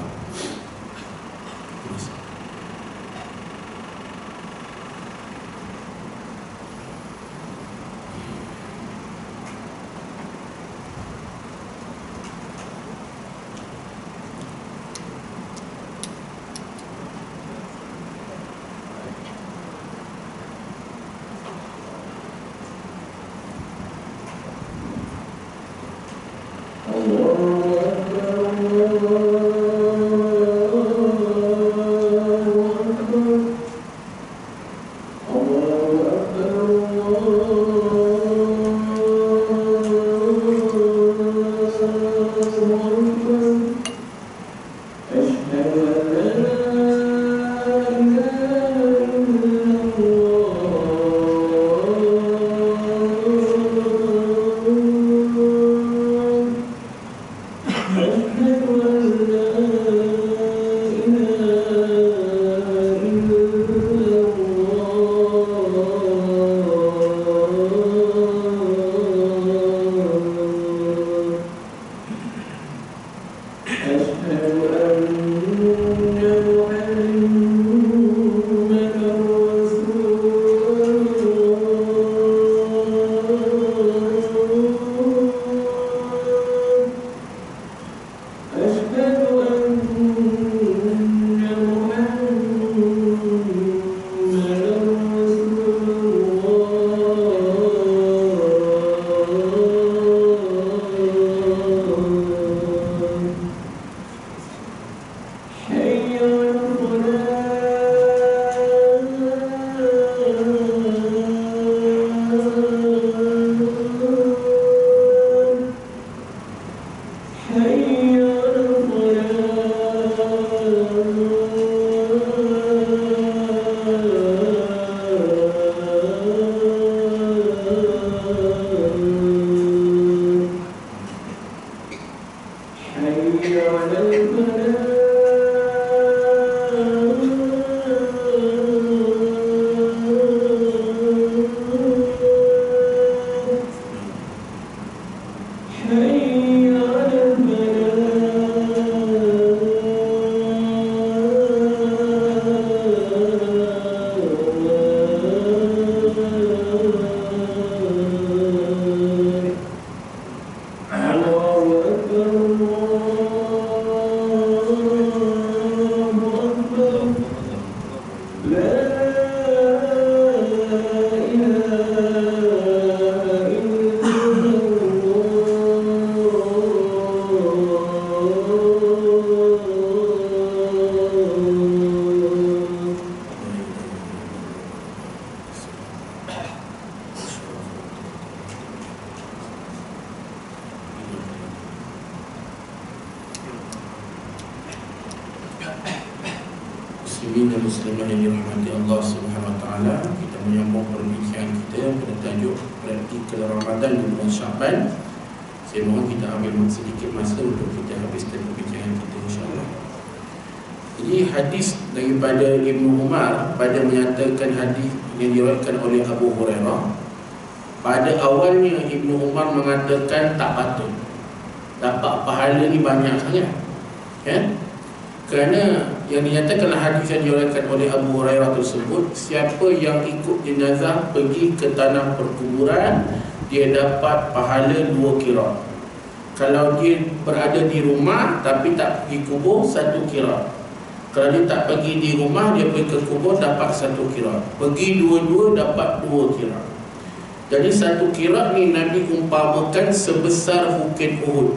Muslimin dan muslimah yang dirahmati Allah Subhanahu wa taala, kita menyambung perbincangan kita pada tajuk praktikal Ramadan di bulan Syaban. Saya mohon kita ambil sedikit masa untuk kita habiskan perbincangan kita, insya-Allah. Jadi hadis daripada Ibnu Umar pada menyatakan hadis yang diriwayatkan oleh Abu Hurairah. Pada awalnya Ibnu Umar mengatakan tak patut, dapat pahala ni banyak sangat, kan? Kerana yang dinyatakan hadis yang diriwayatkan oleh Abu Hurairah tersebut, siapa yang ikut jenazah pergi ke tanah perkuburan, dia dapat pahala 2 qirat. Kalau dia berada di rumah tapi tak pergi kubur, 1 qirat. Kalau dia tak pergi di rumah, dia pergi ke kubur, dapat 1 qirat. Pergi dua-dua, dapat 2 qirat. Jadi 1 qirat ni Nabi umpamakan sebesar Bukit Uhud.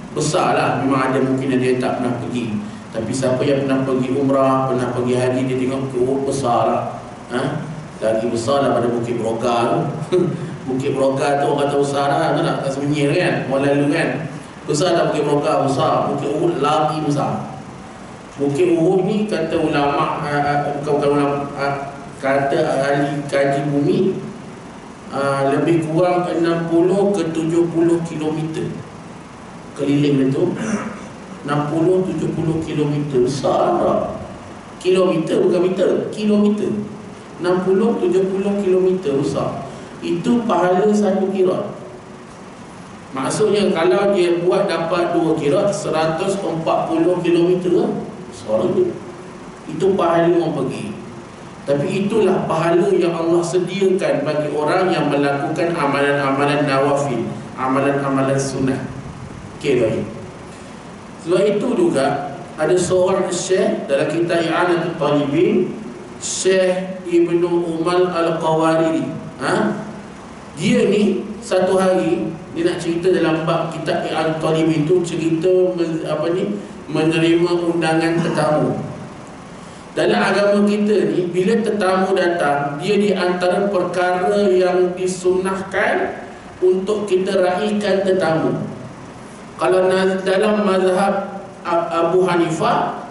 Besarlah, memang ada mungkin dia tak pernah pergi. Tapi siapa yang pernah pergi umrah, pernah pergi haji, dia tengok Bukit Uhud besarlah. Lagi besarlah pada Bukit Brogal. Bukit Brogal tu orang kata besar lah, tak semenyir kan, orang lalu kan. Besar tak Bukit Brogal, besar. Bukit Uhud lagi besar. Bukit Uhud ni kata ulama, bukan ulama, kata ahli kaji bumi, lebih kurang 60 ke 70 kilometer keliling itu. 60-70 kilometer, besar tak? Kilometer bukan meter, kilometer. 60-70 kilometer besar. Itu pahala 1 qirat. Maksudnya kalau dia buat dapat 2 qirat, 140 kilometer lah. Besar tu. Itu pahala orang pergi. Tapi itulah pahala yang Allah sediakan bagi orang yang melakukan amalan-amalan nawafil, amalan-amalan sunnah. Okey, baik. Sebab itu juga ada seorang syekh dalam kitab I'anatul Talibin, Syekh Ibnu Umar Al-Qawariri. Dia ni satu hari Dia nak cerita dalam bab kitab Al-Talib itu, cerita menerima undangan tetamu. Dalam agama kita ni, bila tetamu datang, dia di antara perkara yang disunnahkan untuk kita raikan tetamu. Kalau dalam mazhab Abu Hanifah,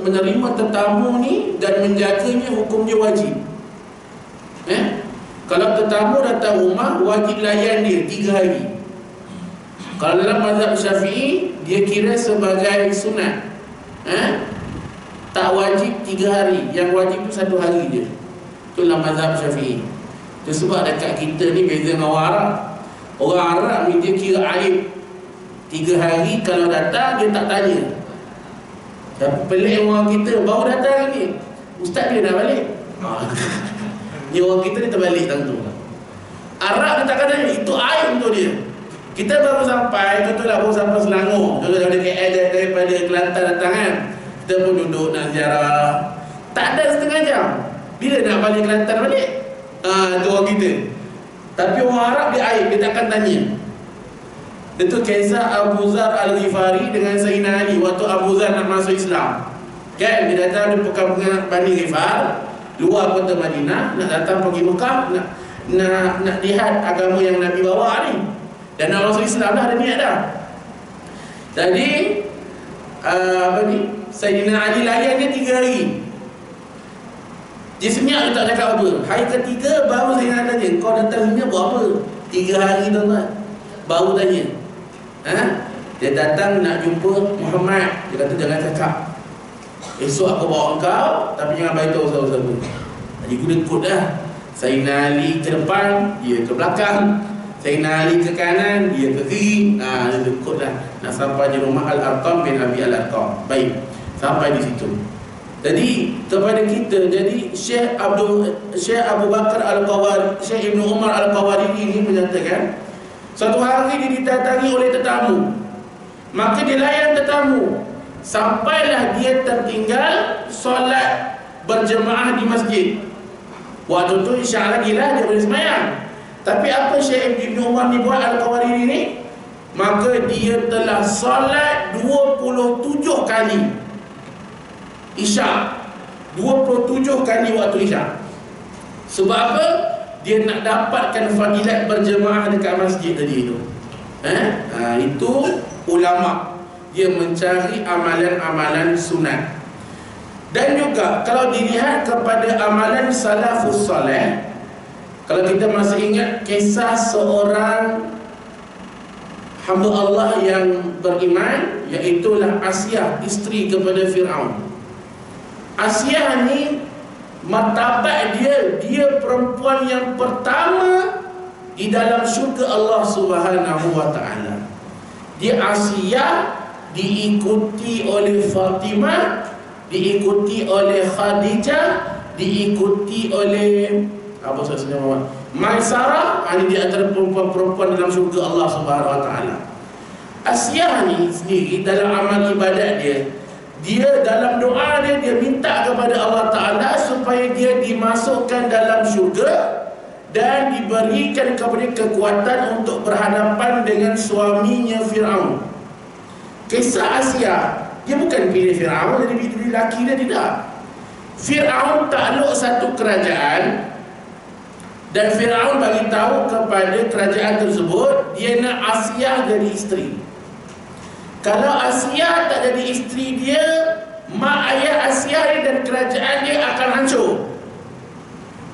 menerima tetamu ni dan menjaganya hukum dia wajib. Kalau tetamu datang rumah, wajib layan dia 3 hari. Kalau dalam mazhab Syafi'i, dia kira sebagai sunat. Tak wajib 3 hari, yang wajib tu 1 hari je. Itulah mazhab Syafi'i. Itu sebab dekat kita ni beza dengan orang Arab. Orang Arab ni dia kira aib 3 hari, kalau datang dia tak tanya. Tapi pelik orang kita, baru datang ni, ustaz dia dah balik. Ni orang kita ni terbalik tentu. Arab dia takkan tanya, itu aib untuk dia. Kita baru sampai, contohlah baru sampai Selangor, contoh dari KL, daripada Kelantan datang kan, kita pun duduk nak ziarah, tak ada setengah jam. Bila nak balik Kelantan balik? Itu orang kita. Tapi orang Arab dia aib, dia takkan tanya. Itu kisah Abu Zar Al-Ghifari dengan Sayyidina Ali waktu Abu Zar nak masuk Islam. Kan, dia datang di perkampungan Bani Ghifar, luar kota Madinah, nak datang pergi Mekah, nak lihat agama yang Nabi bawa ni. Dan nak masuk Islam dah, ada niat dah. Jadi Sayyidina Ali layan dia 3 hari. Dia senyap, dia tak cakap apa. Hari ketiga baru Sayyidina Ali tanya, kau datang sini buat apa? 3 hari tuan-tuan baru tanya. Dia datang nak jumpa Muhammad. Dia kata jangan cakap, esok aku bawa engkau, tapi jangan beritahu siapa-siapa. Jadi aku dekut dah. Sayyidina Ali ke depan, dia ke belakang. Sayyidina Ali ke kanan, dia ke kiri. Dia dekut dah. Nak sampai di rumah Al-Arqam bin Abi Al-Arqam. Baik, sampai di situ. Jadi kepada kita, jadi Syekh Abu Bakar Al-Qawariri, Syekh Ibn Umar Al-Qawariri ini menyatakan, satu hari dia didatangi oleh tetamu, maka dia layan tetamu sampailah dia tertinggal solat berjemaah di masjid. Waktu tu insya Allah dia boleh sembahyang. Tapi apa Syekh Ibn Umar ni buat Al-Qawariri ni? Maka dia telah solat 27 kali Isyak, 27 kali waktu Isyak. Sebab apa? Dia nak dapatkan fadilat berjemaah dekat masjid tadi itu. Itu ulama, dia mencari amalan-amalan sunat. Dan juga kalau dilihat kepada amalan salafus salih, kalau kita masih ingat kisah seorang hamba Allah yang beriman, iaitulah Asiyah, isteri kepada Fir'aun. Asiyah ni martabat dia perempuan yang pertama di dalam syurga Allah Subhanahu wa ta'ala. Dia Asiyah, diikuti oleh Fatimah, diikuti oleh Khadijah, diikuti oleh Maisarah. Ini di antara perempuan-perempuan dalam syurga Allah Subhanahu wa ta'ala. Asiyah ni sendiri dalam amal ibadat dia dalam doa dia minta kepada Allah Ta'ala supaya dia dimasukkan dalam syurga dan diberikan kepada kekuatan untuk berhadapan dengan suaminya Fir'aun. Kisah Asiyah, dia bukan pilih Fir'aun jadi pilih lelaki dia, tidak. Fir'aun takluk satu kerajaan dan Fir'aun bagi tahu kepada kerajaan tersebut dia nak Asiyah jadi isteri. Kalau Asiyah tak jadi isteri dia, mak ayah Asiyah ni dan kerajaan dia akan hancur.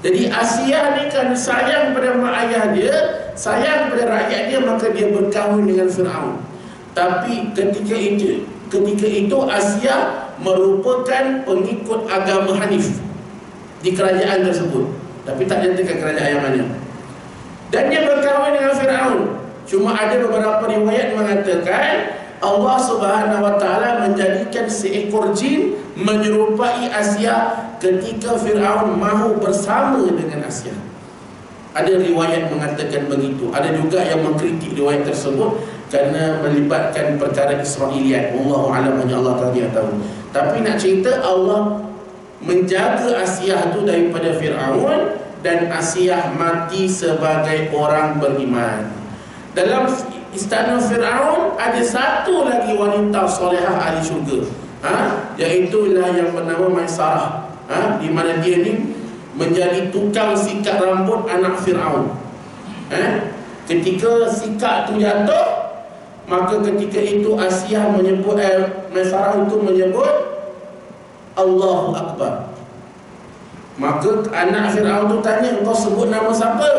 Jadi Asiyah ni kan sayang pada mak ayah dia, sayang pada rakyat dia, maka dia berkahwin dengan Fir'aun. Tapi ketika itu Asiyah merupakan pengikut agama Hanif di kerajaan tersebut, tapi tak nyatakan kerajaan yang mana. Dan dia berkahwin dengan Fir'aun. Cuma ada beberapa riwayat mengatakan Allah Subhanahu wa ta'ala menjadikan seekor jin menyerupai Asiyah ketika Fir'aun mahu bersama dengan Asiyah. Ada riwayat mengatakan begitu. Ada juga yang mengkritik riwayat tersebut kerana melibatkan perkara Israiliyat. Wallahu a'lam, hanya Allah Ta'ala yang tahu. Tapi nak cerita Allah menjaga Asiyah tu daripada Fir'aun dan Asiyah mati sebagai orang beriman. Dalam istana Fir'aun ada satu lagi wanita solehah ahli syurga, iaitulah yang bernama Maisarah, di mana dia ni menjadi tukang sikat rambut anak Fir'aun. Ketika sikat tu jatuh, maka ketika itu Asiyah menyebut, Maisarah itu menyebut Allahu Akbar. Maka anak Fir'aun tu tanya, engkau sebut nama siapa?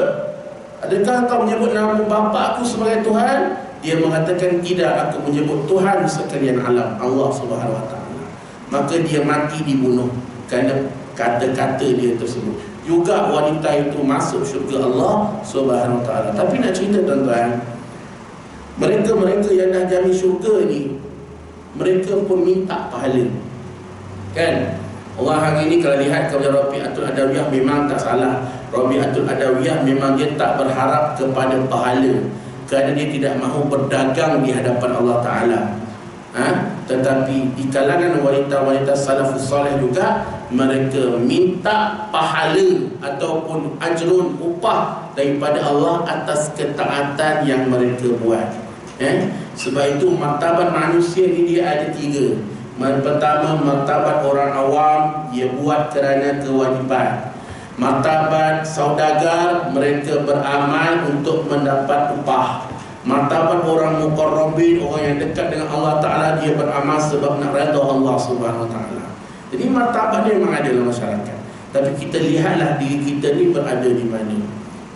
Adakah engkau menyebut nama bapa aku sebagai Tuhan? Dia mengatakan, tidak, aku menyebut Tuhan sekalian alam, Allah Subhanahu Wa Taala. Maka dia mati dibunuh kerana kata-kata dia tersebut. Juga wanita itu masuk syurga Allah Subhanahu Wa Taala. Tapi nak cerita tuan-tuan, mereka-mereka yang dah jamin syurga ni, mereka pun minta pahala, kan? Orang hari ni kalau lihat kepada Rabi'atul Adawiyah memang tak salah. Rabi'atul Adawiyah memang dia tak berharap kepada pahala, kerana dia tidak mahu berdagang di hadapan Allah Ta'ala. Tetapi di kalangan wanita-wanita salafus salih juga, mereka minta pahala ataupun ajrun, upah daripada Allah atas ketaatan yang mereka buat. Sebab itu martabat manusia ni dia ada tiga. Pertama, martabat orang awam, dia buat kerana kewajipan. Martabat saudagar, mereka beramal untuk mendapat upah. Martabat orang muqarrabin, orang yang dekat dengan Allah Ta'ala, dia beramal sebab nak redha Allah Subhanahu Wa Ta'ala. Jadi martabat dia memang ada dalam masyarakat. Tapi kita lihatlah diri kita ni berada di mana.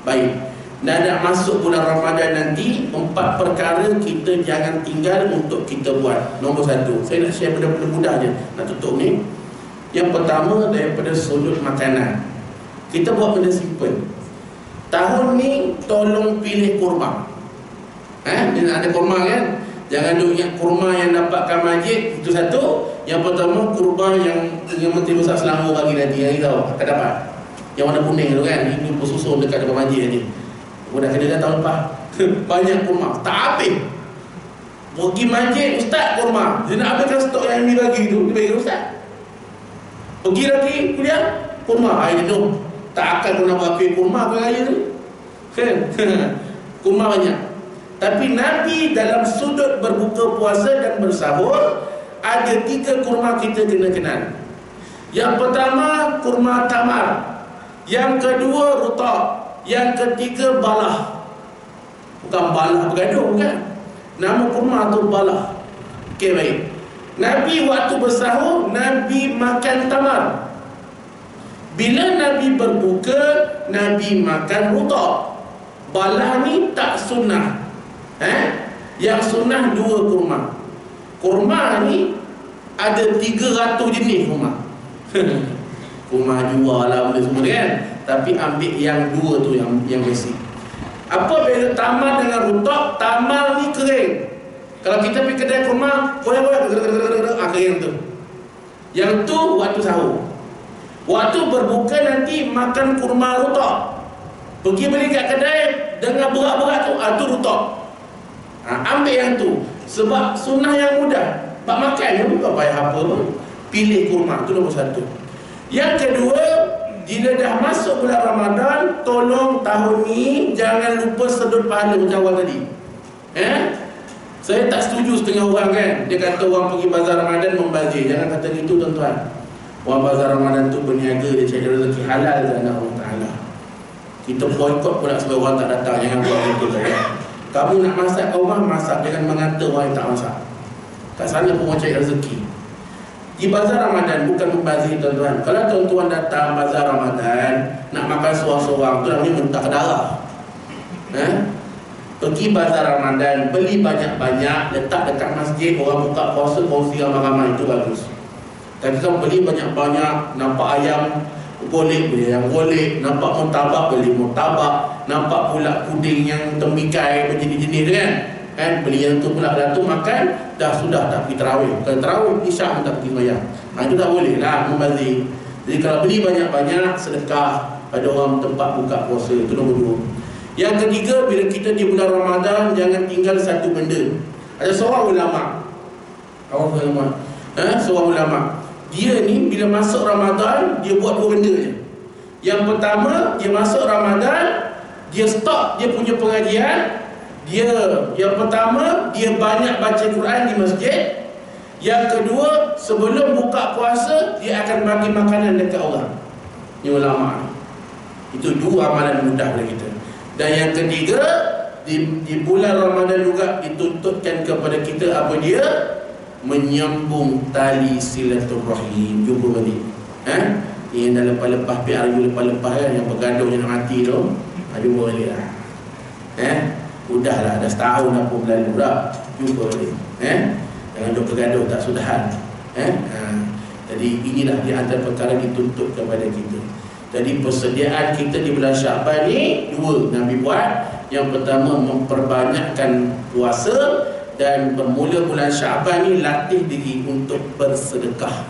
Baik, nak masuk bulan Ramadan nanti, 4 perkara kita jangan tinggal untuk kita buat. Nombor 1, saya nak share benda-benda mudah je, nak tutup ni. Yang pertama, daripada sudut makanan, kita buat benda simple. Tahun ni tolong pilih kurma. Dia ada kurma kan? Jangan duk ingat kurma yang dapatkan masjid, itu satu. Yang pertama, kurma yang Menteri Besar Selangor bagi nanti, yang kita tahu akan dapat, yang warna kuning tu kan, ini bersusun dekat depan masjid nanti. Dah kena dah tahun lepas. Banyak kurma, tak habis. Pergi masjid, ustaz kurma, dia nak habiskan stok yang ini bagi tu, dia bagi ustaz. Pergi lagi kuliah, kurma. Dia tu tak akan pernah buat kuih kurma ke raya tu, kan? Kurma banyak. Tapi Nabi dalam sudut berbuka puasa dan bersahur, ada 3 kurma kita kena kenal. Yang pertama, kurma tamar. Yang kedua, rutab. Yang ketiga, balah. Bukan balah bergaduh, bukan. Nama kurma tu balah. Okey, baik. Nabi waktu bersahur, Nabi makan tamar. Bila Nabi berbuka, Nabi makan rutab. Balah ni tak sunnah. Yang sunnah 2 kurma. Kurma ni ada 300 jenis kurma. Kurma jual lah benda semua kan. Tapi ambil yang 2 tu yang basic. Apa beza tamar dengan rutab? Tamar ni kering. Kalau kita pergi kedai kurma, goyang-goyang kering tu. Yang tu waktu sahur. Waktu berbuka nanti makan kurma rutab. Pergi beli kat kedai dengan berat-berat tu, tu rutab. Ambil yang tu. Sebab sunnah yang mudah. Pak makan yang bukan payah apa pun. Pilih kurma, tu nombor 1. Yang kedua, bila dah masuk bulan Ramadan, tolong tahun ni jangan lupa sedut pahala macam awal tadi. Saya tak setuju setengah orang kan, dia kata orang pergi bazar Ramadan membazir. Jangan kata gitu tuan-tuan. Orang bazar Ramadan tu berniaga, dia cari rezeki halal dengan Allah Ta'ala. Kita boykot pula sebab orang tak datang. Jangan buat itu saja. Kamu nak masak kat rumah, masak. Jangan mengata orang yang tak masak. Kat sana pun orang cari rezeki. Di bazar Ramadan bukan membazir tuan-tuan. Kalau tuan-tuan datang bazar Ramadan nak makan seorang-seorang, tu namanya muntah darah. Pergi bazar Ramadan, beli banyak-banyak, letak dekat masjid, orang buka puasa, kongsi ramai-ramai, itu bagus. Tapi kalau beli banyak-banyak, nampak ayam golek, beli ayam golek, nampak murtabak, beli murtabak, nampak pula puding yang tembikai berjenis-jenis kan, beli yang tu pula, dah tu makan, dah sudah tak pergi tarawih. Kalau tarawih, isyak pun tak pergi sembahyang. Itu tak boleh lah, membazir. Jadi kalau beli banyak-banyak, sedekah pada orang tempat buka puasa, itu nombor 2. Yang ketiga, bila kita di bulan Ramadan, jangan tinggal satu benda. Ada seorang ulama, seorang ulama, dia ni bila masuk Ramadan, dia buat 2 benda je. Yang pertama, dia masuk Ramadan, dia stop dia punya pengajian. Yang pertama, dia banyak baca Quran di masjid. Yang kedua, sebelum buka puasa, dia akan bagi makanan dekat orang. Ini ulama. Itu dua amalan mudah bagi kita. Dan yang ketiga, di bulan Ramadan juga dituntutkan kepada kita apa dia? Menyambung tali silaturahim. Jumpa balik. Yang dah lepas-lepas PRU lepas-lepas kan, yang bergaduh yang nak mati tu, jumpa balik lah. Udahlah, dah setahun apa berlalu dah. Jumpa balik. Jangan duk bergaduh tak sudahan. Jadi inilah di antara perkara dituntut kepada kita. Jadi persediaan kita di bulan Syaban ni dua Nabi buat. Yang pertama, memperbanyakkan puasa. Dan bermula bulan Syaban ni latih diri untuk bersedekah.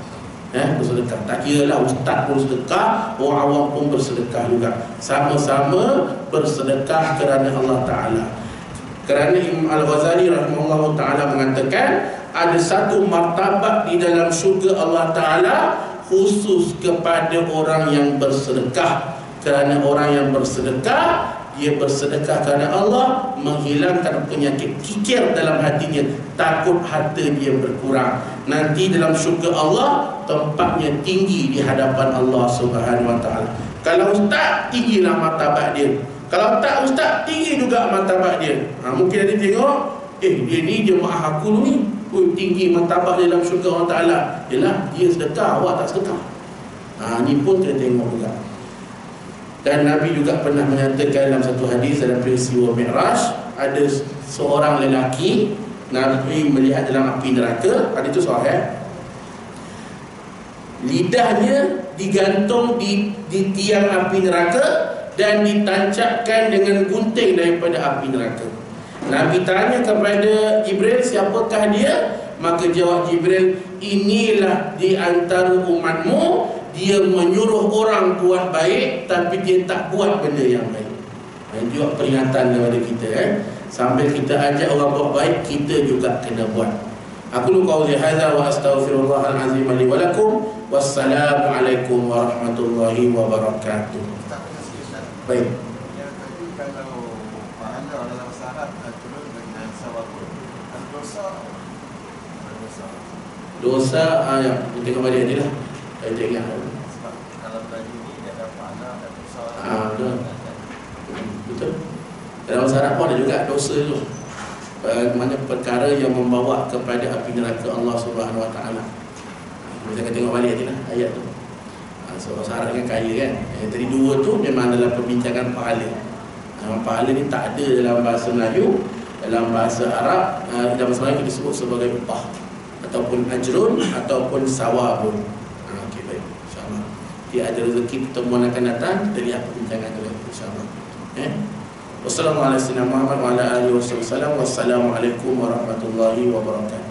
Bersedekah. Tak kira lah ustaz pun sedekah, orang awam pun bersedekah juga. Sama-sama bersedekah kerana Allah Ta'ala. Kerana Imam Al-Ghazali rahimahullah ta'ala mengatakan, ada satu martabat di dalam syurga Allah Ta'ala khusus kepada orang yang bersedekah. Kerana orang yang bersedekah, dia bersedekah kerana Allah, menghilangkan penyakit kikir dalam hatinya, takut harta dia berkurang. Nanti dalam syurga Allah, tempatnya tinggi di hadapan Allah Subhanahu Wa Ta'ala. Kalau ustaz, tinggilah martabat dia. Kalau tak ustaz, tinggi juga martabat dia. Mungkin ada tengok, dia ni jemaah aku ni, tinggi martabat dia dalam syurga Allah Ta'ala. Yalah, dia sedekah, awak tak sedekah. Ni pun kita tengok juga. Dan Nabi juga pernah menyatakan dalam satu hadis dalam peristiwa Mi'raj, ada seorang lelaki, Nabi melihat dalam api neraka. Hadis itu sahih. Lidahnya digantung di tiang api neraka dan ditancapkan dengan gunting daripada api neraka. Nabi tanya kepada Jibril, siapakah dia? Maka jawab Jibril, inilah di antara umatmu, dia menyuruh orang buat baik tapi dia tak buat benda yang baik. Ini juga peringatan kepada kita. Sambil kita ajak orang buat baik, kita juga kena buat. Aku lu qauli hadza wa astaghfirullahal azim li wa lakum. Wassalamualaikum warahmatullahi wabarakatuh. Baik. Yang tadi kalau pahala dalam syarat turun dengan sawabun, dosa yang kita tengok balik ni lah. Saya tengok. Sebab kalau tadi ni dia ada pahala dan dosa. Betul. Betul. Dalam syarat pun ada juga dosa tu. Mana perkara yang membawa kepada api neraka Allah Subhanahu Wa Ta'ala. Kita akan tengok balik je lah ayat tu. So syarat kan kaya kan. Yang tadi dua tu memang dalam perbincangan pahala. Pahala ni tak ada dalam bahasa Melayu. Dalam bahasa Arab, dalam bahasa Melayu disebut sebagai upah, ataupun ajrun, ataupun sawabun. Okey, baik, insyaAllah. Dia ada rezeki pertemuan akan datang, kita lihat perbincangan tu insyaAllah. Wassalamualaikum warahmatullahi wabarakatuh.